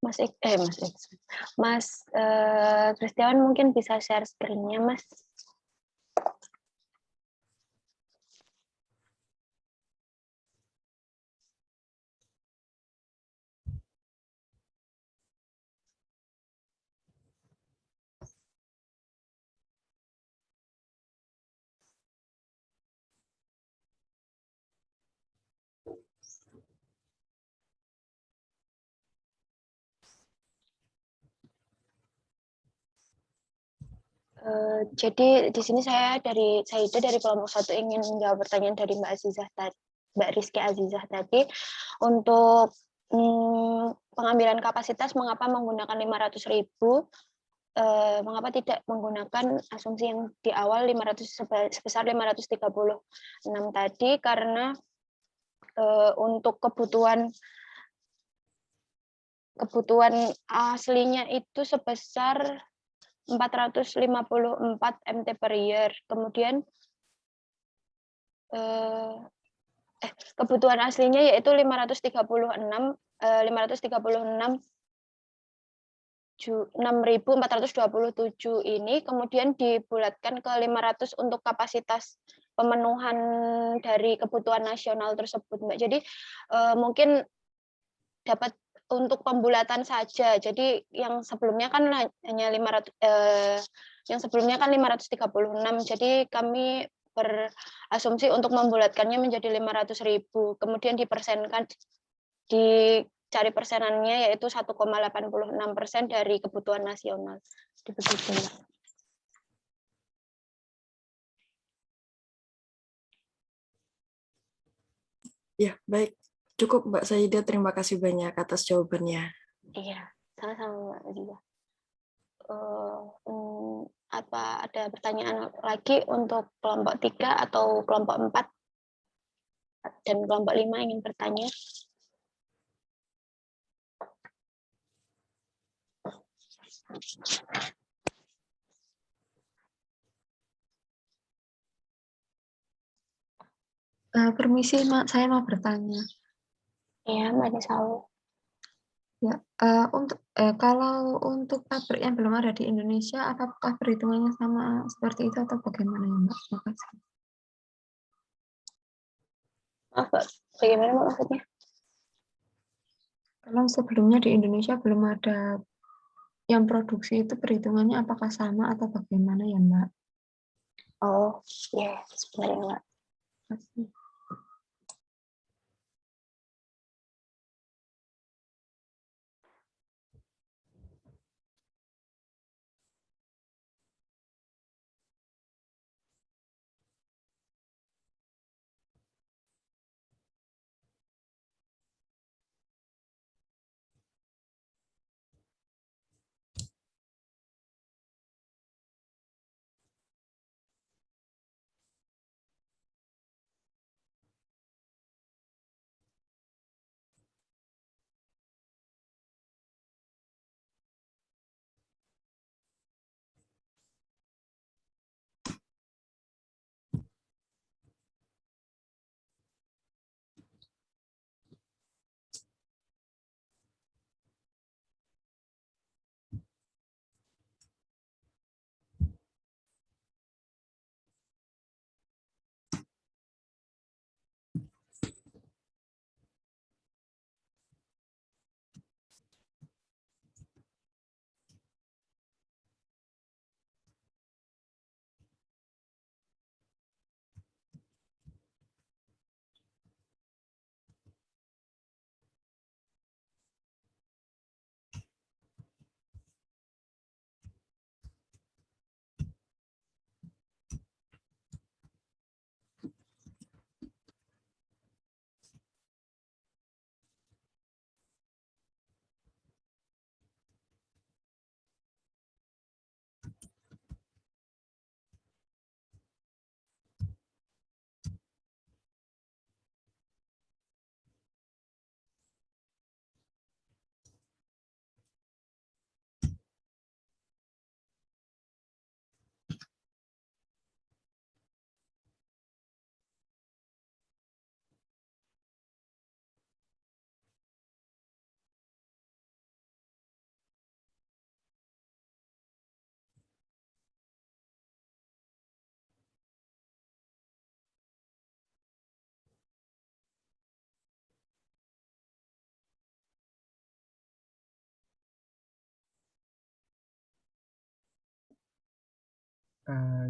Mas Kristiawan mungkin bisa share screen-nya, Mas. Jadi di sini saya dari kelompok 1 ingin menjawab pertanyaan dari Mbak Rizky Azizah tadi untuk pengambilan kapasitas mengapa menggunakan 500.000, mengapa tidak menggunakan asumsi yang di awal 500 sebesar 536 tadi, karena untuk kebutuhan aslinya itu sebesar 454 MT per year. Kemudian kebutuhan aslinya yaitu 6.427 ini, kemudian dibulatkan ke 500 untuk kapasitas pemenuhan dari kebutuhan nasional tersebut, Mbak. Jadi mungkin dapat untuk pembulatan saja. Jadi yang sebelumnya kan hanya 500, yang sebelumnya kan 536. Jadi kami berasumsi untuk membulatkannya menjadi 500.000. Kemudian dipersenkan, dicari persenannya yaitu 1,86% dari kebutuhan nasional. Begitu. Ya, baik. Cukup Mbak Saida, terima kasih banyak atas jawabannya. Iya, sama-sama Mbak Zia. Apa ada pertanyaan lagi untuk kelompok 3 atau kelompok 4 dan kelompok 5 ingin bertanya? Permisi, saya mau bertanya. Iya, Mbak Desau. Ya, kalau untuk pabrik yang belum ada di Indonesia, apakah perhitungannya sama seperti itu atau bagaimana ya, Mbak? Makasih. Mbak, bagaimana Mbak maksudnya? Kalau sebelumnya di Indonesia belum ada yang produksi, itu perhitungannya apakah sama atau bagaimana ya, Mbak? Oh, ya, sebenarnya Mbak. Makasih.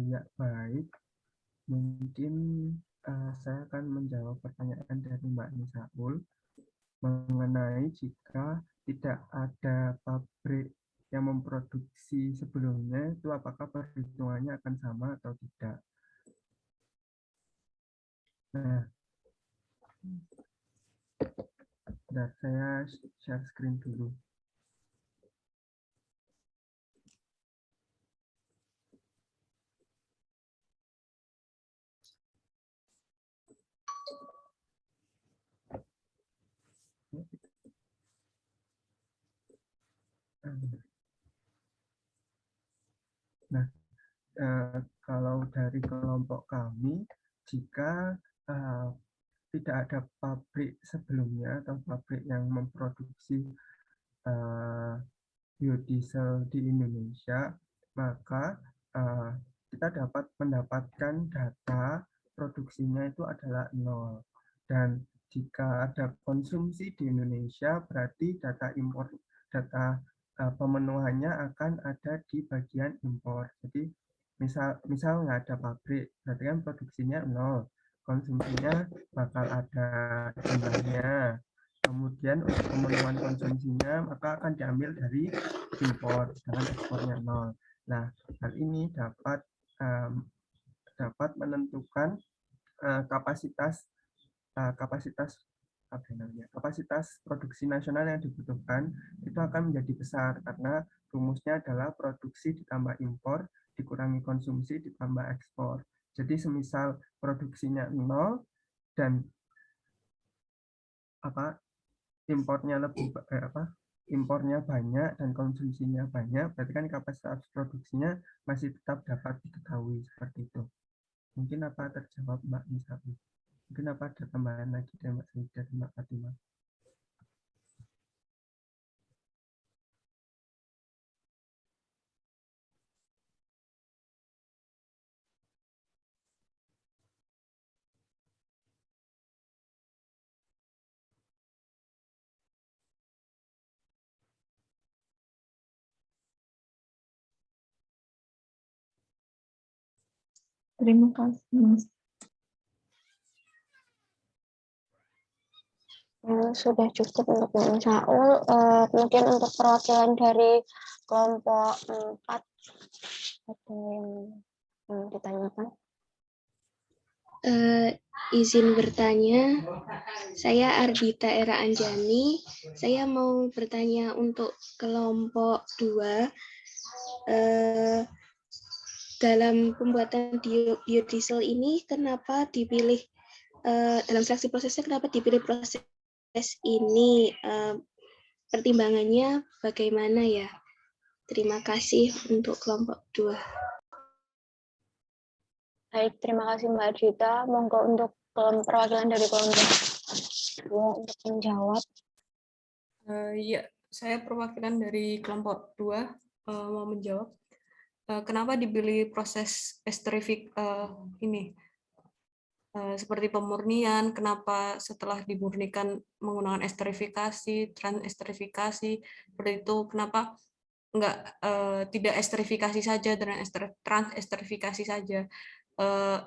Ya, baik. Mungkin saya akan menjawab pertanyaan dari Mbak Nisaul mengenai jika tidak ada pabrik yang memproduksi sebelumnya, itu apakah perhitungannya akan sama atau tidak. Nah, saya share screen dulu. Nah, kalau dari kelompok kami, jika tidak ada pabrik sebelumnya atau pabrik yang memproduksi biodiesel di Indonesia, maka kita dapat mendapatkan data produksinya itu adalah 0. Dan jika ada konsumsi di Indonesia, berarti data impor, data pemenuhannya akan ada di bagian impor. Jadi misal nggak ada pabrik, berarti kan produksinya 0, konsumsinya bakal ada jumlahnya. Kemudian untuk pemenuhan konsumsinya maka akan diambil dari impor, sedangkan ekspornya 0. Nah, hal ini dapat menentukan kapasitas produksi nasional yang dibutuhkan itu akan menjadi besar karena rumusnya adalah produksi ditambah impor dikurangi konsumsi ditambah ekspor. Jadi semisal produksinya 0 dan impornya banyak dan konsumsinya banyak, berarti kan kapasitas produksinya masih tetap dapat diketahui seperti itu. Mungkin apa terjawab Mbak Nisa? Mungkin apa ada tambahan lagi dari Mbak Sri dan Mbak Fatima? Terima kasih, Mas. Sudah cukup untuk Mbak Saul. Kemudian untuk perwakilan dari kelompok 4, ada yang ditanyakan? Izin bertanya, saya Ardita Era Anjani. Saya mau bertanya untuk kelompok 2. Dalam pembuatan biodiesel ini, kenapa dipilih dalam seleksi prosesnya? Kenapa dipilih proses ini? Pertimbangannya bagaimana ya? Terima kasih untuk kelompok 2. Baik, terima kasih Mbak Ardita. Monggo untuk perwakilan dari kelompok 2 untuk menjawab. Ya, saya perwakilan dari kelompok 2 mau menjawab. Kenapa dipilih proses ini? Seperti pemurnian, kenapa setelah dimurnikan menggunakan esterifikasi, transesterifikasi, seperti itu, kenapa tidak esterifikasi saja dan transesterifikasi saja.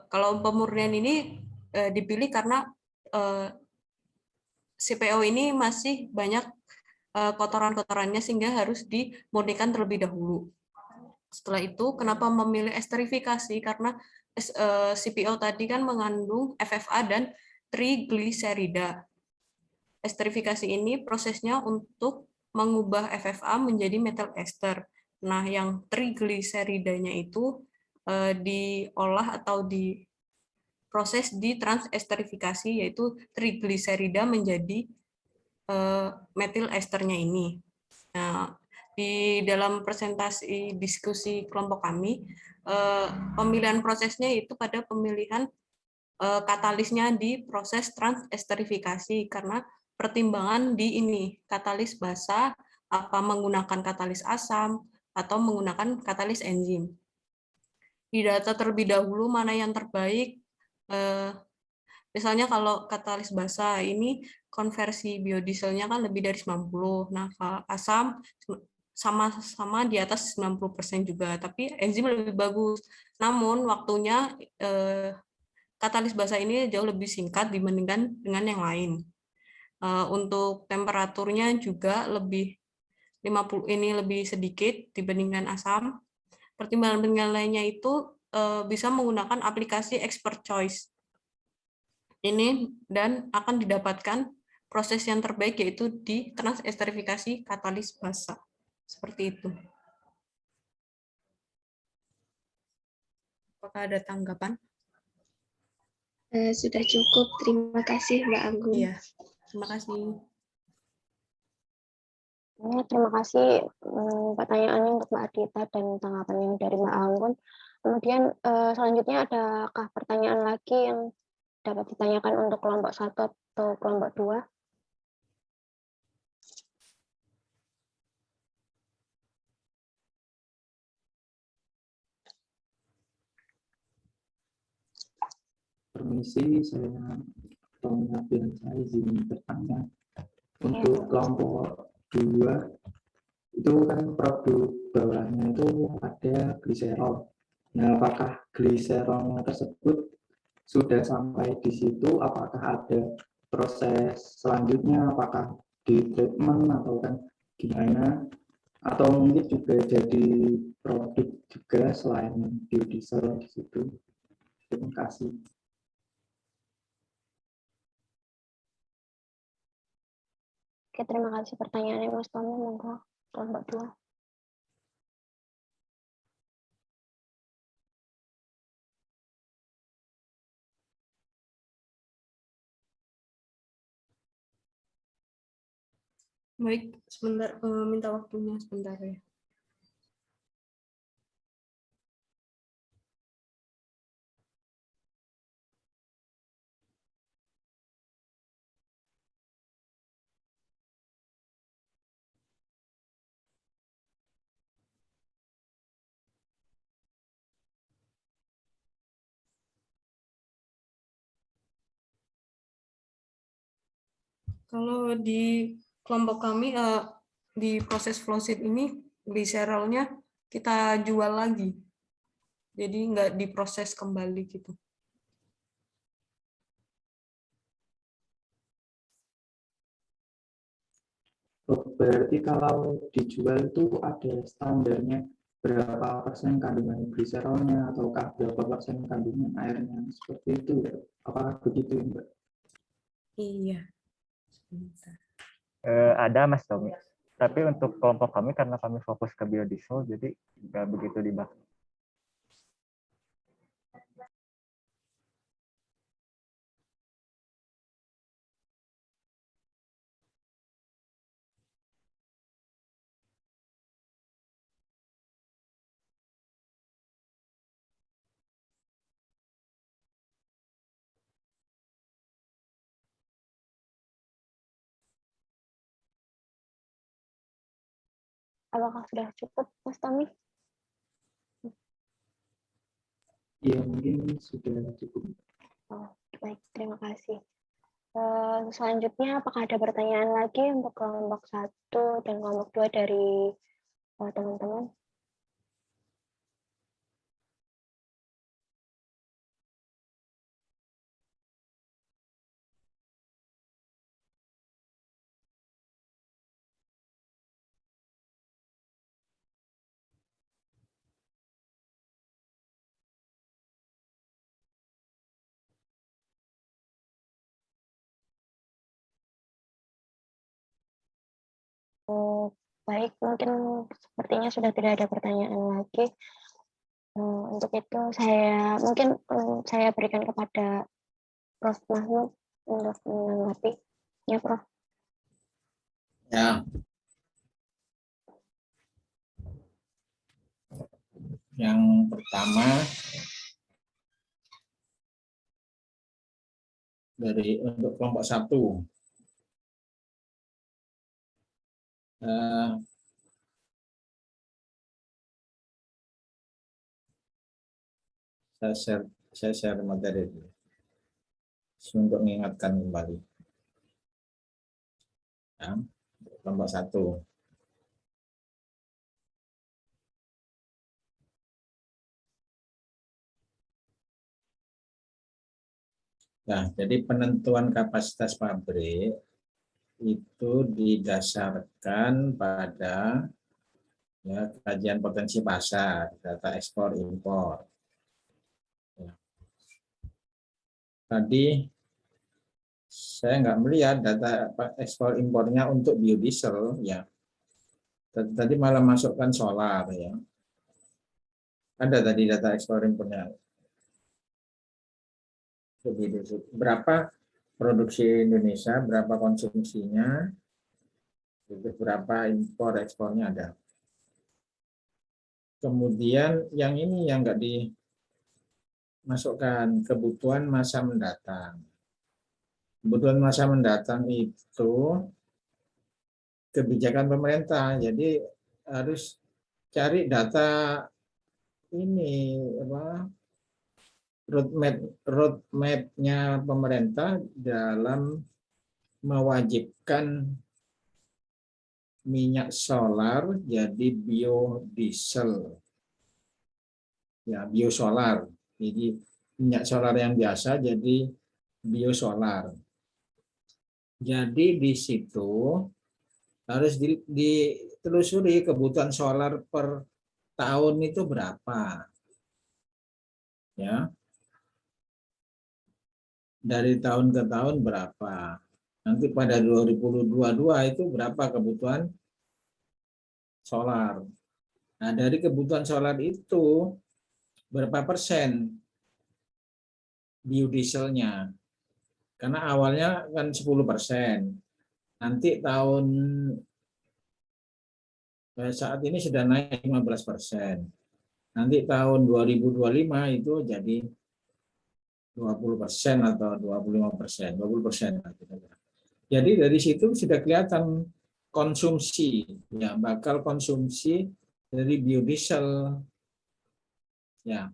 Kalau pemurnian ini dipilih karena CPO ini masih banyak kotoran-kotorannya sehingga harus dimurnikan terlebih dahulu. Setelah itu, kenapa memilih esterifikasi? Karena CPO tadi kan mengandung FFA dan trigliserida. Esterifikasi ini prosesnya untuk mengubah FFA menjadi metal ester. Nah, yang trigliseridanya itu diolah atau diproses di transesterifikasi, yaitu trigliserida menjadi metil esternya ini. Nah, di dalam presentasi diskusi kelompok kami, pemilihan prosesnya itu pada pemilihan katalisnya di proses transesterifikasi karena pertimbangan di ini katalis basa, apa menggunakan katalis asam atau menggunakan katalis enzim. Di data terlebih dahulu mana yang terbaik, misalnya kalau katalis basa ini konversi biodieselnya kan lebih dari 90. Nah, asam sama-sama di atas 90% juga, tapi enzim lebih bagus. Namun waktunya katalis basa ini jauh lebih singkat dibandingkan dengan yang lain. Untuk temperaturnya juga lebih 50 ini lebih sedikit dibandingkan asam. Pertimbangan lainnya itu bisa menggunakan aplikasi expert choice ini dan akan didapatkan proses yang terbaik yaitu di transesterifikasi katalis basa. Seperti itu. Apakah ada tanggapan? Sudah cukup. Terima kasih, Mbak Anggun. Iya, terima kasih. Terima kasih pertanyaannya untuk Mbak Adita dan tanggapannya dari Mbak Anggun. Kemudian selanjutnya adakah pertanyaan lagi yang dapat ditanyakan untuk kelompok 1 atau kelompok 2? Permisi, saya izin bertanya. Untuk kelompok 2 itu kan produk bawahnya itu ada gliserol. Nah, apakah gliserolnya tersebut sudah sampai di situ? Apakah ada proses selanjutnya? Apakah di treatment atau kan gimana? Atau mungkin juga jadi produk juga selain biodiesel di situ? Terima kasih. Oke, terima kasih pertanyaannya Mas Tommy. Monggo kelompok 2. Baik, sebentar, minta waktunya sebentar ya. Kalau di kelompok kami di proses flowsheet ini gliserolnya kita jual lagi, jadi nggak diproses kembali gitu. Berarti kalau dijual itu ada standarnya berapa persen kandungan gliserolnya ataukah berapa persen kandungan airnya seperti itu ya? Apakah begitu Mbak? Iya. Sebentar. Ada Mas Tommy. Tapi untuk kelompok kami karena kami fokus ke biodiesel jadi nggak begitu dibahas. Apakah sudah cukup, Mas Tommy? Iya, mungkin sudah cukup. Oh, baik, terima kasih. Selanjutnya, apakah ada pertanyaan lagi untuk kelompok 1 dan kelompok 2 dari teman-teman? Baik, mungkin sepertinya sudah tidak ada pertanyaan lagi. Untuk itu saya berikan kepada Prof. Mahmud untuk menanggapi. Ya, Prof. Ya. Yang pertama untuk kelompok 1. Saya share materi dulu untuk mengingatkan kembali. Ya, kelompok 1. Nah, jadi penentuan kapasitas pabrik itu didasarkan pada ya, kajian potensi pasar, data ekspor impor. Ya. Tadi saya nggak melihat data ekspor impornya untuk biodiesel, ya. Tadi malah masukkan solar, ya. Ada tadi data ekspor impornya. Berapa produksi Indonesia, berapa konsumsinya, berapa impor ekspornya ada. Kemudian yang ini yang nggak dimasukkan, kebutuhan masa mendatang. Kebutuhan masa mendatang itu kebijakan pemerintah, jadi harus cari data ini apa roadmap-nya pemerintah dalam mewajibkan minyak solar jadi biodiesel. Ya, biosolar. Jadi minyak solar yang biasa jadi biosolar. Jadi di situ harus ditelusuri kebutuhan solar per tahun itu berapa. Ya. Dari tahun ke tahun berapa. Nanti pada 2022 itu berapa kebutuhan solar. Nah, dari kebutuhan solar itu berapa persen biodieselnya? Karena awalnya kan 10%. Nanti tahun saat ini sudah naik 15%. Nanti tahun 2025 itu jadi 20% atau 25%, 20%. Jadi dari situ sudah kelihatan konsumsi, ya bakal konsumsi dari biodiesel. Ya,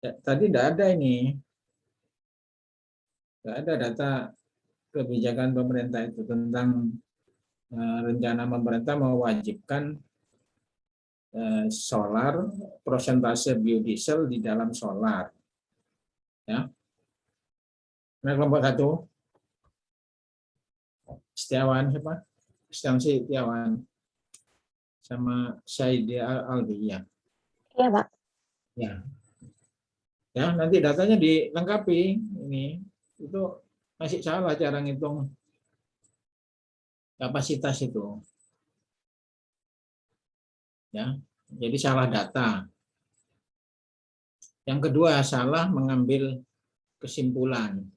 tadi tidak ada ini, tidak ada data kebijakan pemerintah itu tentang rencana pemerintah mewajibkan solar, persentase biodiesel di dalam solar. Ya. Nah, kelompok 1, Setiawan siapa? Setiawan sama Saidi Aldi, ya. Iya, Pak. Ya. Ya, nanti datanya dilengkapi ini. Itu masih salah cara ngitung kapasitas itu. Ya. Jadi salah data. Yang kedua, salah mengambil kesimpulan.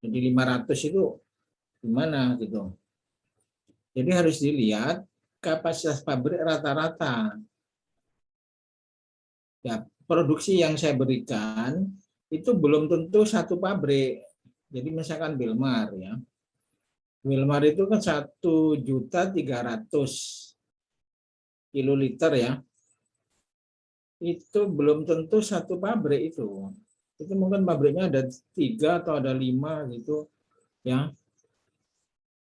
Jadi 500 itu gimana gitu. Jadi harus dilihat kapasitas pabrik rata-rata. Ya, produksi yang saya berikan itu belum tentu satu pabrik. Jadi misalkan Wilmar, ya. Wilmar itu kan 1.300.000 kiloliter, ya. Itu belum tentu satu pabrik itu. Itu mungkin pabriknya ada 3 atau ada 5 gitu, ya.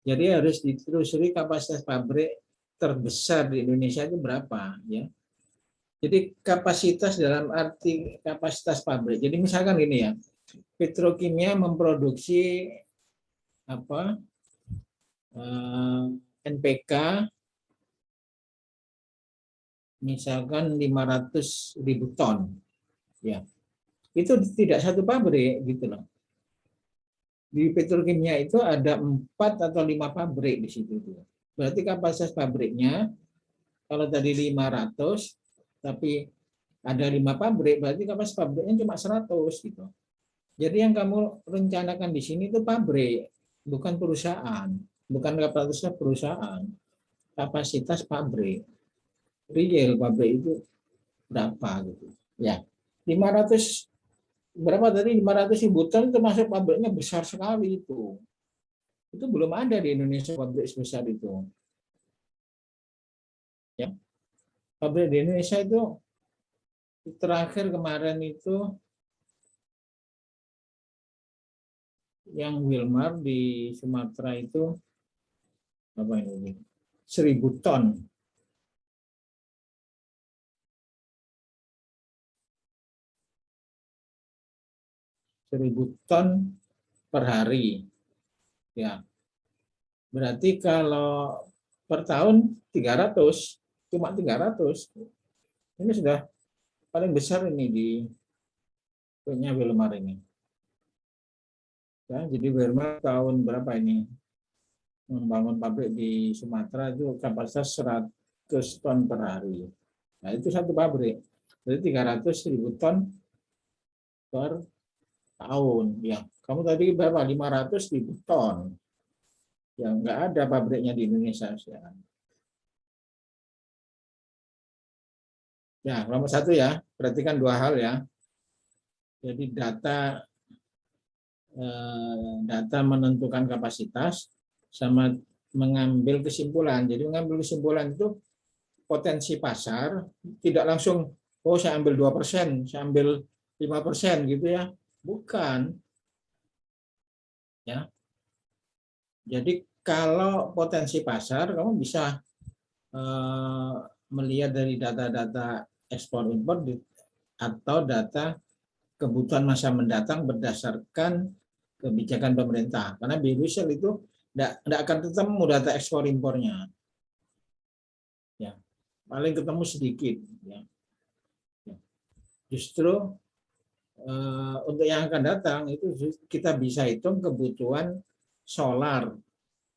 Jadi harus ditelusuri kapasitas pabrik terbesar di Indonesia itu berapa, ya. Jadi kapasitas dalam arti kapasitas pabrik. Jadi misalkan ini, ya, petrokimia memproduksi apa NPK misalkan 500.000 ton, ya. Itu tidak satu pabrik gitu loh. Di petrokimia itu ada 4 atau 5 pabrik di situ. Berarti kapasitas pabriknya kalau tadi 500 tapi ada 5 pabrik, berarti kapasitas pabriknya cuma 100 gitu. Jadi yang kamu rencanakan di sini itu pabrik, bukan perusahaan, bukan kapasitas perusahaan, kapasitas pabrik. Real pabrik itu berapa gitu. Ya. 500 berapa tadi 500.000 ton itu masuk pabriknya besar sekali itu. Itu belum ada di Indonesia pabrik sebesar itu. Ya. Pabrik di Indonesia itu terakhir kemarin itu yang Wilmar di Sumatera itu apa ini? 1.000 ton. 1.000 ton per hari. Ya. Berarti kalau per tahun 300, cuma 300. Ini sudah paling besar ini di punya Wilmar ini. Ya, jadi Wilmar tahun berapa ini? Membangun pabrik di Sumatera itu kapasitas 100 ton per hari. Nah, itu satu pabrik. Jadi 300.000 ton per tahun. Ya, kamu tadi berapa? 500.000 ton. Ya, nggak ada pabriknya di Indonesia sekarang. Ya, nomor satu ya, perhatikan dua hal ya. Jadi data menentukan kapasitas sama mengambil kesimpulan. Jadi mengambil kesimpulan itu potensi pasar tidak langsung oh saya ambil 2%, saya ambil 5% gitu ya. Bukan. Ya. Jadi kalau potensi pasar kamu bisa melihat dari data-data ekspor impor atau data kebutuhan masa mendatang berdasarkan kebijakan pemerintah. Karena biodiesel itu tidak akan ketemu data ekspor impornya. Ya, paling ketemu sedikit. Ya. Justru untuk yang akan datang itu kita bisa hitung kebutuhan solar,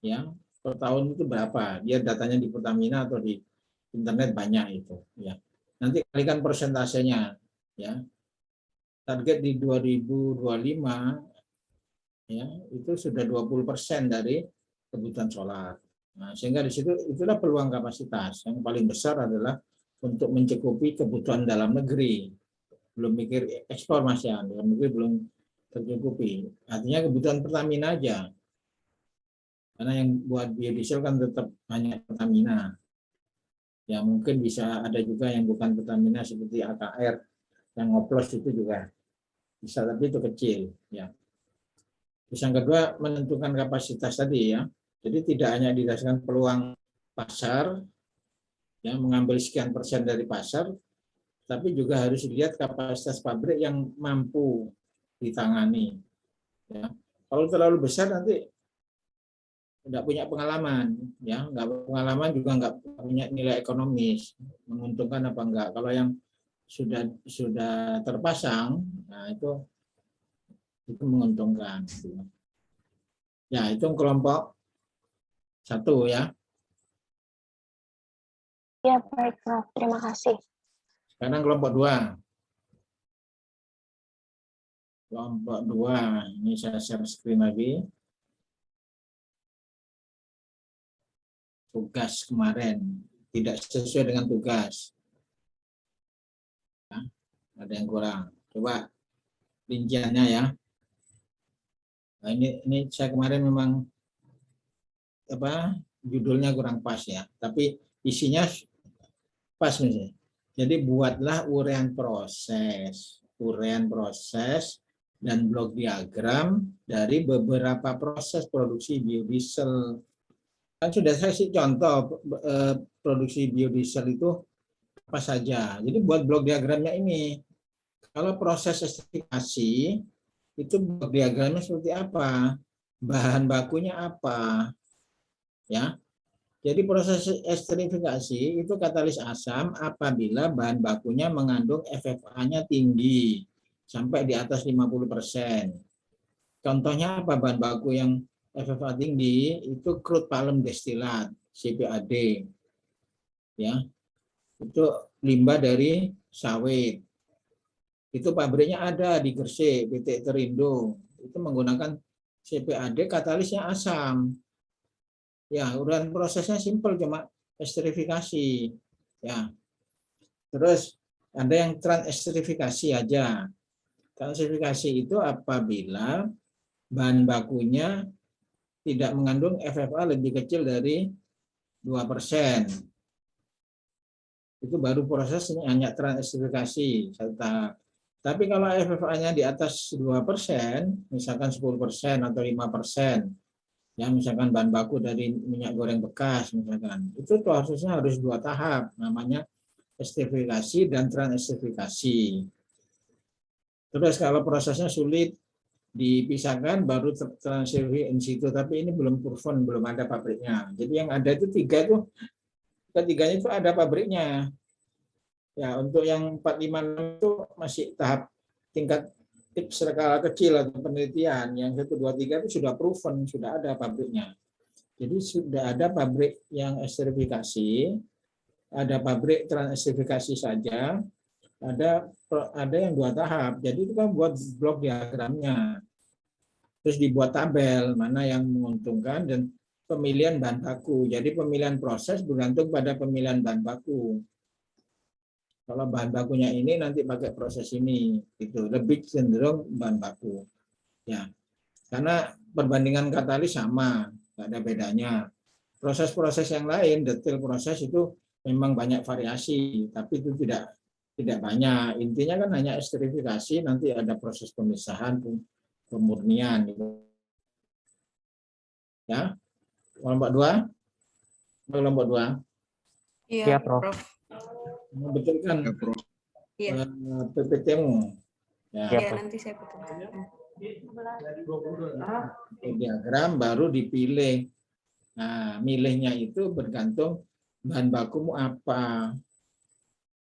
ya per tahun itu berapa. Dia datanya di Pertamina atau di internet banyak itu. Ya, nanti kalikan persentasenya. Ya. Target di 2025 ya itu sudah 20% dari kebutuhan solar. Nah, sehingga di situ itulah peluang kapasitas. Yang paling besar adalah untuk mencukupi kebutuhan dalam negeri. Belum mikir ekspor Mas ya, dalam negeri belum tercukupi. Artinya kebutuhan Pertamina aja. Karena yang buat biodiesel kan tetap hanya Pertamina. Ya mungkin bisa ada juga yang bukan Pertamina seperti AKR yang ngoplos itu juga bisa, tapi itu kecil ya. Terus yang kedua menentukan kapasitas tadi ya. Jadi tidak hanya didasarkan peluang pasar ya, mengambil sekian persen dari pasar, tapi juga harus dilihat kapasitas pabrik yang mampu ditangani ya. Kalau terlalu besar nanti tidak punya pengalaman ya, nggak pengalaman juga nggak punya nilai ekonomis, menguntungkan apa enggak. Kalau yang sudah terpasang, nah itu menguntungkan. Ya, itu kelompok 1 ya. Ya, baik, Prof. Terima kasih. Sekarang kelompok 2. Kelompok 2, ini saya share screen lagi. Tugas kemarin tidak sesuai dengan tugas. Ada yang kurang. Coba rinciannya ya. Nah, ini saya kemarin memang judulnya kurang pas ya, tapi isinya pas misalnya. Jadi buatlah uraian proses dan blok diagram dari beberapa proses produksi biodiesel. Kan sudah saya kasih contoh produksi biodiesel itu apa saja. Jadi buat blok diagramnya ini. Kalau proses esterifikasi itu blok diagramnya seperti apa? Bahan bakunya apa? Ya. Jadi proses esterifikasi itu katalis asam apabila bahan bakunya mengandung FFA-nya tinggi sampai di atas 50%. Contohnya apa bahan baku yang FFA tinggi? Itu crude palm destilat, CPAD. Ya. Itu limbah dari sawit. Itu pabriknya ada di Gresik, PT Terindo. Itu menggunakan CPAD katalisnya asam. Ya, uraian prosesnya simpel, cuma esterifikasi. Ya. Terus ada yang transesterifikasi aja. Transesterifikasi itu apabila bahan bakunya tidak mengandung FFA lebih kecil dari 2%. Itu baru prosesnya hanya transesterifikasi. Tapi kalau FFA-nya di atas 2%, misalkan 10% atau 5%, ya misalkan bahan baku dari minyak goreng bekas, misalkan, itu tuh harusnya harus 2 tahap, namanya esterifikasi dan transesterifikasi. Terus kalau prosesnya sulit, dipisahkan baru transferasi in situ, tapi ini belum proven, belum ada pabriknya. Jadi yang ada itu 3 itu, ketiganya itu ada pabriknya. Ya, untuk yang 456 itu masih tahap tingkat skala kecil atau penelitian. Yang 1, 2, 3 itu sudah proven, sudah ada pabriknya. Jadi sudah ada pabrik yang esterifikasi, ada pabrik transesterifikasi saja, ada yang 2 tahap. Jadi itu kan buat blok diagramnya. Terus dibuat tabel mana yang menguntungkan dan pemilihan bahan baku. Jadi pemilihan proses bergantung pada pemilihan bahan baku. Kalau bahan bakunya ini nanti pakai proses ini, gitu. Lebih cenderung bahan baku. Ya, karena perbandingan katalis sama, nggak ada bedanya. Proses-proses yang lain, detail proses itu memang banyak variasi, tapi itu tidak banyak. Intinya kan hanya esterifikasi, nanti ada proses pemisahan, pemurnian. Gitu. Ya, kelompok 2, kelompok 2. Iya, Prof. Betul kan? Ya, Prof. Iya. PPT-mu. Ya. Iya, nanti saya betulkan. Diagram baru dipilih. Nah, milihnya itu bergantung bahan bakumu apa.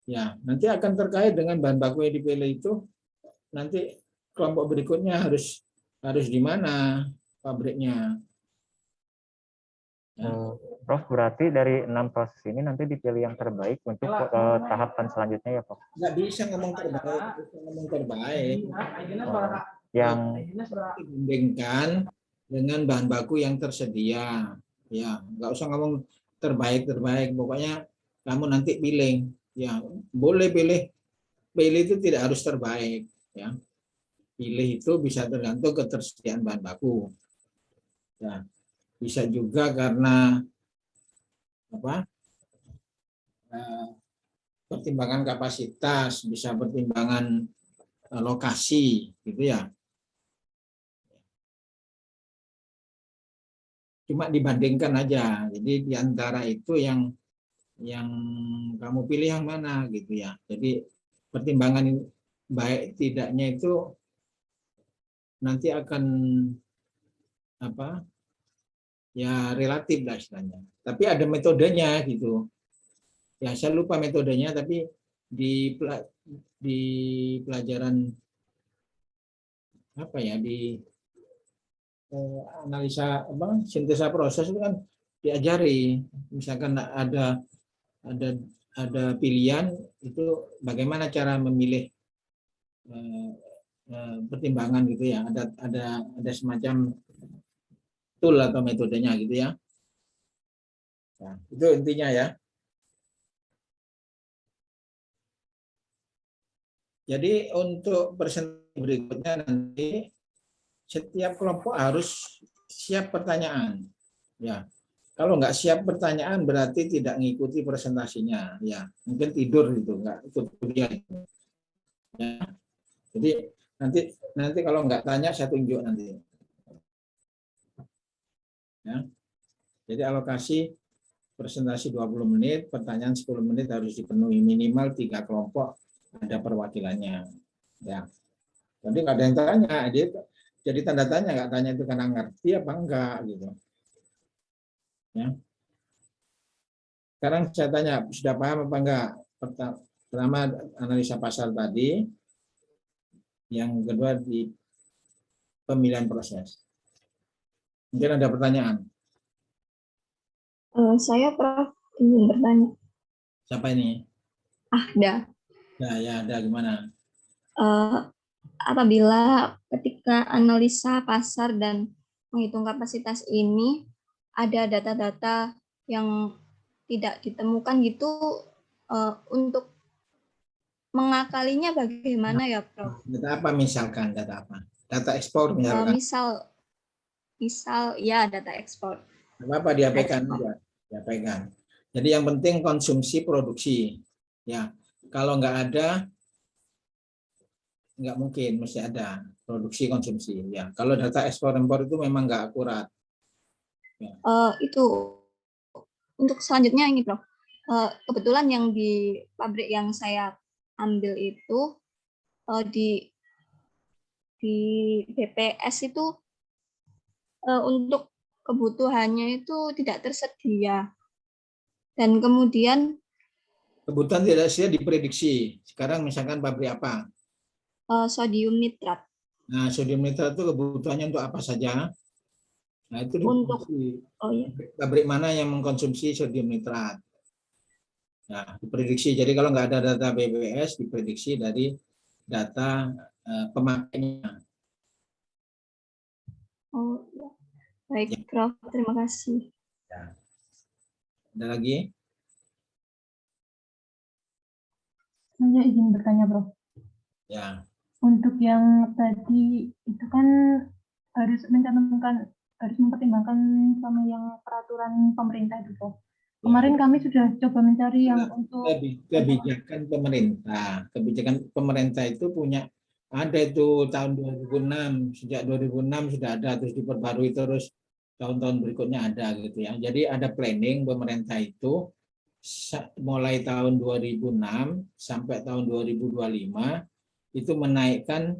Ya, nanti akan terkait dengan bahan baku yang dipilih itu. Nanti kelompok berikutnya harus di mana pabriknya. Ya. Prof, berarti dari 6 proses ini nanti dipilih yang terbaik untuk tahapan selanjutnya ya, Prof? Nggak bisa ngomong terbaik. Yang dibandingkan dengan bahan baku yang tersedia. Ya, nggak usah ngomong terbaik. Pokoknya kamu nanti pilih. Ya, boleh pilih itu tidak harus terbaik. Ya, pilih itu bisa tergantung ketersediaan bahan baku. Ya, bisa juga karena pertimbangan kapasitas, bisa pertimbangan lokasi, gitu ya. Cuma dibandingkan aja. Jadi di antara itu yang kamu pilih yang mana, gitu ya. Jadi pertimbangan baik tidaknya itu nanti akan ya relatif lah istilahnya. Tapi ada metodenya gitu. Ya saya lupa metodenya, tapi di pelajaran di analisa sintesa proses itu kan diajari. Misalkan ada pilihan itu bagaimana cara memilih pertimbangan gitu ya. Ada semacam tool atau metodenya gitu ya. Nah, itu intinya ya. Jadi untuk presentasi berikutnya nanti setiap kelompok harus siap pertanyaan. Ya, kalau nggak siap pertanyaan berarti tidak mengikuti presentasinya. Ya, mungkin tidur gitu, nggak ikut kuliah. Ya, jadi nanti kalau nggak tanya saya tunjuk nanti. Ya, jadi alokasi presentasi 20 menit, pertanyaan 10 menit harus dipenuhi, minimal 3 kelompok ada perwakilannya. Ya, jadi nggak ada yang tanya, jadi tanda tanya, nggak tanya itu karena ngerti apa enggak gitu. Ya. Sekarang saya tanya, sudah paham apa enggak? Pertama analisa pasar tadi, yang kedua di pemilihan proses. Mungkin ada pertanyaan. Saya Prof ingin bertanya. Siapa ini? Ada. Ya, ada gimana? Apabila ketika analisa pasar dan menghitung kapasitas ini ada data-data yang tidak ditemukan gitu, untuk mengakalinya bagaimana ya, Prof? Data apa misalkan? Data apa? Data ekspor misalkan? Misal ya data ekspor. Apa diabaikan aja, diabaikan. Jadi yang penting konsumsi produksi. Ya, kalau nggak ada, nggak mungkin, mesti ada produksi konsumsi. Ya, kalau data ekspor impor itu memang nggak akurat. Ya. Itu untuk selanjutnya ini, Prof. Kebetulan yang di pabrik yang saya ambil itu di di BPS itu untuk kebutuhannya itu tidak tersedia. Dan kemudian kebutuhan tidak sedia diprediksi. Sekarang misalkan pabrik apa? Sodium nitrat. Nah, sodium nitrat itu kebutuhannya untuk apa saja? Nah, itu diprediksi. Pabrik mana yang mengkonsumsi sodium nitrat? Nah, diprediksi. Jadi kalau nggak ada data BPS, diprediksi dari data pemakainya. Oh, ya. Baik, Prof. Terima kasih. Ya. Ada lagi? Saya izin bertanya, Prof. Ya. Untuk yang tadi itu kan harus mempertimbangkan sama yang peraturan pemerintah itu, Prof. Kemarin kami sudah coba mencari yang untuk kebijakan pemerintah. Kebijakan pemerintah itu ada itu tahun 2006, sejak 2006 sudah ada, terus diperbarui terus tahun-tahun berikutnya ada gitu ya. Jadi ada planning pemerintah itu mulai tahun 2006 sampai tahun 2025 itu menaikkan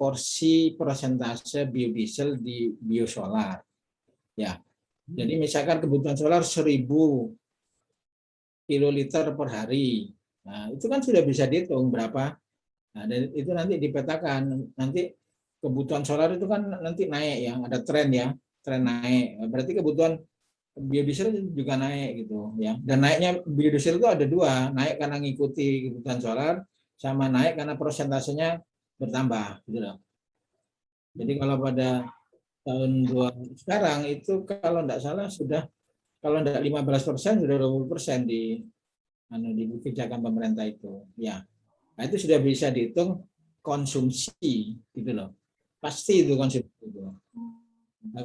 porsi persentase biodiesel di biosolar. Ya. Jadi misalkan kebutuhan solar 1000 kiloliter per hari. Nah, itu kan sudah bisa dihitung berapa. Nah, dan itu nanti dipetakan. Nanti kebutuhan solar itu kan nanti naik ya, ada tren ya, tren naik. Berarti kebutuhan biodiesel juga naik gitu ya. Dan naiknya biodiesel itu ada dua, naik karena ngikuti kebutuhan solar sama naik karena persentasenya bertambah gitu loh. Jadi kalau pada tahun sekarang itu kalau tidak salah sudah, kalau tidak 15% sudah 20% di kebijakan pemerintah itu ya. Nah, itu sudah bisa dihitung konsumsi gitu loh, pasti itu konsumsi itu. Nah,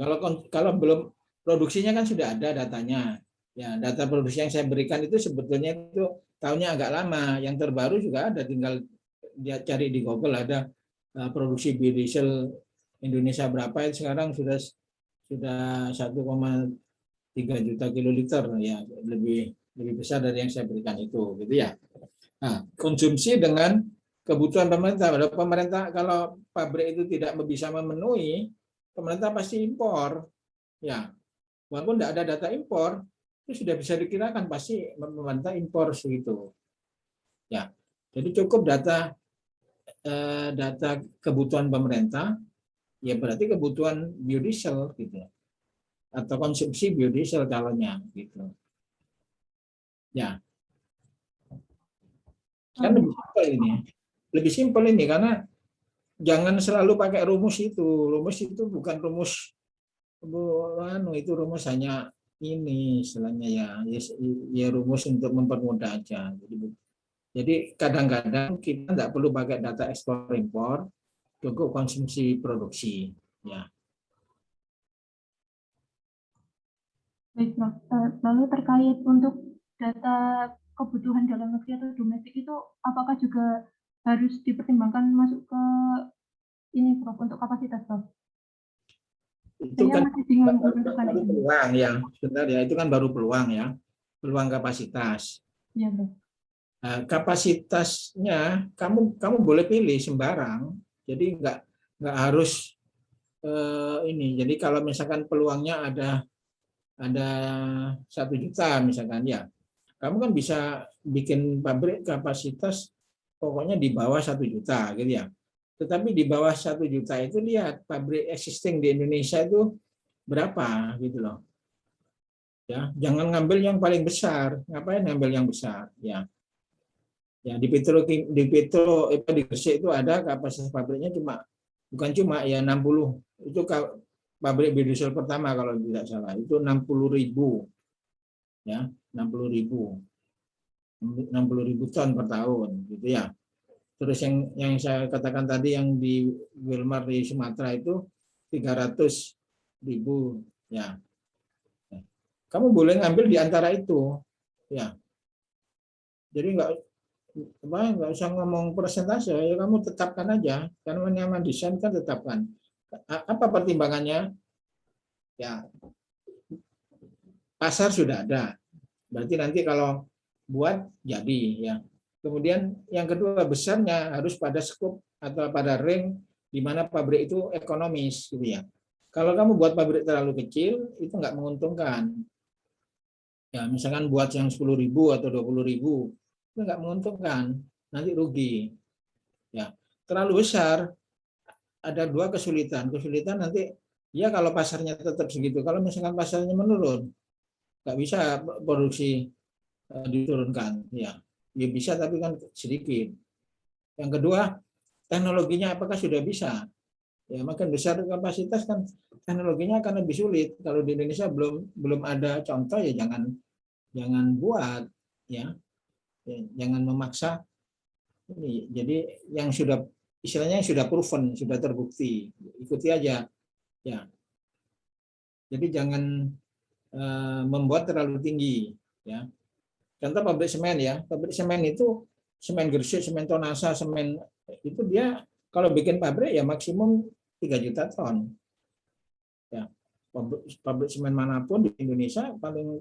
kalau belum, produksinya kan sudah ada datanya ya. Data produksi yang saya berikan itu sebetulnya itu tahunnya agak lama, yang terbaru juga ada, tinggal dia cari di Google, ada produksi biodiesel Indonesia berapa itu sekarang sudah 1,3 juta kiloliter ya, lebih besar dari yang saya berikan itu gitu ya. Nah, konsumsi dengan kebutuhan pemerintah. Pemerintah kalau pabrik itu tidak bisa memenuhi, pemerintah pasti impor ya. Walaupun tidak ada data impor, itu sudah bisa dikirakan pasti pemerintah impor segitu ya. Jadi cukup data kebutuhan pemerintah ya, berarti kebutuhan biodiesel gitu atau konsumsi biodiesel calonnya gitu ya. Kan lebih simpel ini karena jangan selalu pakai rumus itu bukan rumus itu rumus hanya ini istilahnya ya rumus untuk mempermudah aja. Jadi kadang-kadang kita tidak perlu pakai data ekspor impor, cukup konsumsi produksi ya. Baik, Prof. Lalu terkait untuk data kebutuhan dalam negeri atau domestik itu apakah juga harus dipertimbangkan masuk ke ini, Prof, untuk kapasitas, Prof? Itu kan baru peluang ya, sebentar ya, itu kan baru peluang ya, peluang kapasitas. Iya, Prof. Kapasitasnya kamu boleh pilih sembarang, jadi nggak harus ini. Jadi kalau misalkan peluangnya ada 1 juta misalkan ya, kamu kan bisa bikin pabrik kapasitas pokoknya di bawah 1 juta gitu ya. Tetapi di bawah 1 juta itu lihat pabrik existing di Indonesia itu berapa gitu loh. Ya, jangan ngambil yang paling besar. Ngapain ngambil yang besar ya? Ya di Gresik itu ada kapasitas pabriknya bukan cuma ya 60. Itu pabrik biodiesel pertama kalau tidak salah itu 60.000 ya, 60.000 ton per tahun gitu ya. Terus yang saya katakan tadi yang di Wilmar di Sumatera itu 300.000 ya. Kamu boleh ngambil di antara itu ya. Jadi nggak usah ngomong persentase, ya kamu tetapkan aja, karena nyaman desain kan tetapkan. Apa pertimbangannya? Ya, pasar sudah ada, berarti nanti kalau buat jadi ya. Kemudian yang kedua besarnya harus pada skop atau pada ring di mana pabrik itu ekonomis gitu ya. Kalau kamu buat pabrik terlalu kecil itu nggak menguntungkan. Ya, misalkan buat yang 10.000 atau 20.000 itu nggak menguntungkan, nanti rugi. Ya, terlalu besar ada dua kesulitan. Kesulitan nanti ya kalau pasarnya tetap segitu, kalau misalkan pasarnya menurun, nggak bisa produksi diturunkan. Ya bisa tapi kan sedikit. Yang kedua, teknologinya apakah sudah bisa? Ya, makin besar kapasitas kan teknologinya akan lebih sulit. Kalau di Indonesia belum ada contoh ya jangan buat ya. Jangan memaksa ini. Jadi yang sudah istilahnya yang sudah proven, sudah terbukti, ikuti aja ya. Jadi jangan membuat terlalu tinggi ya. Contoh pabrik semen ya. Pabrik semen itu semen Gresik, semen Tonasa, semen itu dia kalau bikin pabrik ya maksimum 3 juta ton. Ya, pabrik semen manapun di Indonesia paling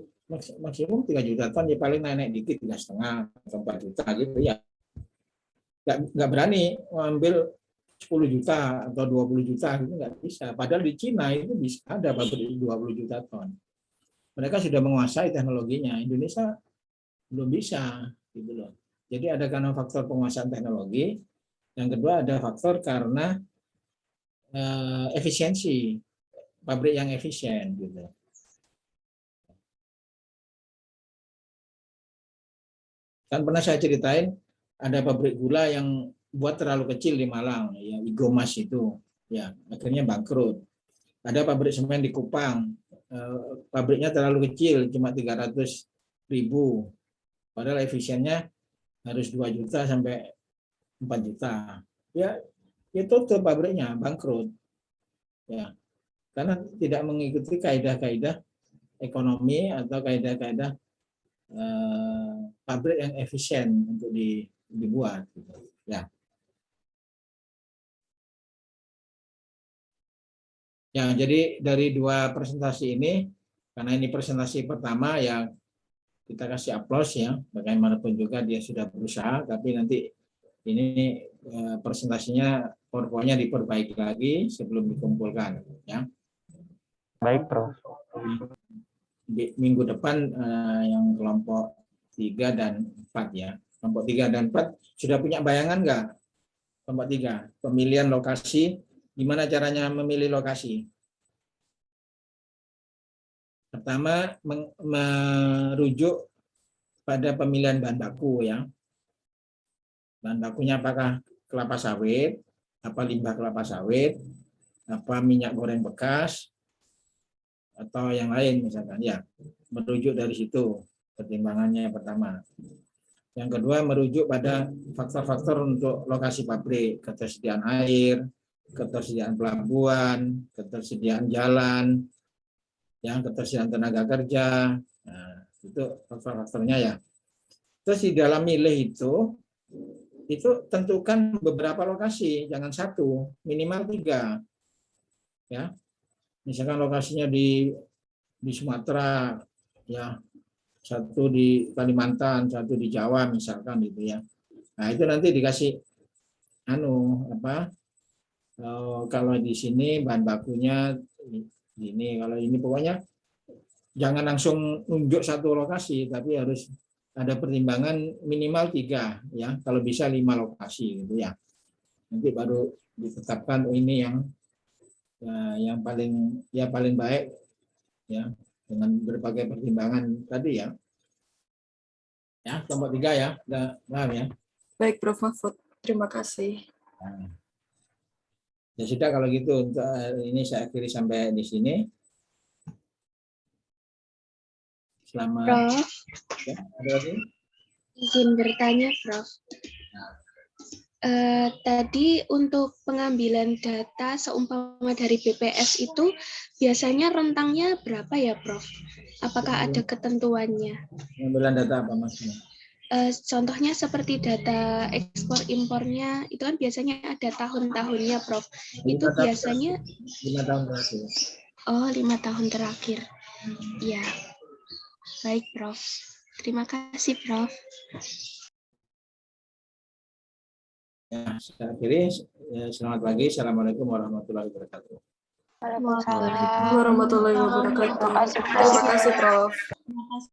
maksimum 3 juta ton, ya paling naik dikit 3,5 atau 4 juta gitu ya. Nggak berani ngambil 10 juta atau 20 juta gitu, nggak bisa. Padahal di Cina itu bisa ada pabrik 20 juta ton. Mereka sudah menguasai teknologinya. Indonesia belum bisa gitu loh. Jadi ada karena faktor penguasaan teknologi. Yang kedua ada faktor karena efisiensi, pabrik yang efisien gitu. Kan pernah saya ceritain ada pabrik gula yang buat terlalu kecil di Malang, ya Igomas itu, ya akhirnya bangkrut. Ada pabrik semen di Kupang, pabriknya terlalu kecil, cuma 300.000, padahal efisiennya harus 2 juta sampai 4 juta. Ya tutup pabriknya, bangkrut. Ya, karena tidak mengikuti kaidah-kaidah ekonomi atau kaidah-kaidah pabrik yang efisien untuk dibuat. Ya. Ya, jadi dari dua presentasi ini, karena ini presentasi pertama ya kita kasih aplaus ya, bagaimanapun juga dia sudah berusaha, tapi nanti ini presentasinya PowerPoint-nya diperbaiki lagi sebelum dikumpulkan ya. Baik, Prof. Minggu depan yang kelompok 3 dan 4 ya. Kelompok 3 dan 4 sudah punya bayangan nggak? Kelompok 3, pemilihan lokasi, gimana caranya memilih lokasi? Pertama, merujuk pada pemilihan bahan baku ya. Bahan bakunya apakah kelapa sawit, apa limbah kelapa sawit, apa minyak goreng bekas, atau yang lain misalkan ya. Merujuk dari situ pertimbangannya pertama. Yang kedua merujuk pada faktor-faktor untuk lokasi pabrik, ketersediaan air, ketersediaan pelabuhan, ketersediaan jalan, yang ketersediaan tenaga kerja. Nah, itu faktor-faktornya ya. Terus di dalam milih itu tentukan beberapa lokasi, jangan satu, minimal 3. Ya. Misalkan lokasinya di Sumatera, ya, satu di Kalimantan, satu di Jawa misalkan gitu ya. Nah, itu nanti dikasih kalau di sini bahan bakunya ini, kalau ini pokoknya jangan langsung nunjuk satu lokasi, tapi harus ada pertimbangan minimal 3 ya, kalau bisa 5 lokasi gitu ya. Nanti baru ditetapkan ini yang paling baik ya, dengan berbagai pertimbangan tadi ya. Ya, kelompok 3 ya, paham ya. Baik, Prof. Mahfud. Terima kasih. Nah, ya sudah kalau gitu untuk ini saya akhiri sampai di sini. Selamat. Prof, Ya, ada lagi? izin bertanya, Prof. Tadi untuk pengambilan data seumpama dari BPS itu biasanya rentangnya berapa ya, Prof? Apakah ada ketentuannya? Pengambilan data apa maksudnya? Contohnya seperti data ekspor impornya itu kan biasanya ada tahun-tahunnya, Prof. Itu biasanya 5 tahun terakhir. Oh, 5 tahun terakhir. Ya. Baik, Prof. Terima kasih, Prof. Ya, saya akhiri. Selamat pagi. Assalamualaikum warahmatullahi wabarakatuh. Waalaikumsalam warahmatullahi wabarakatuh. Terima kasih, Prof. Terima kasih, Prof.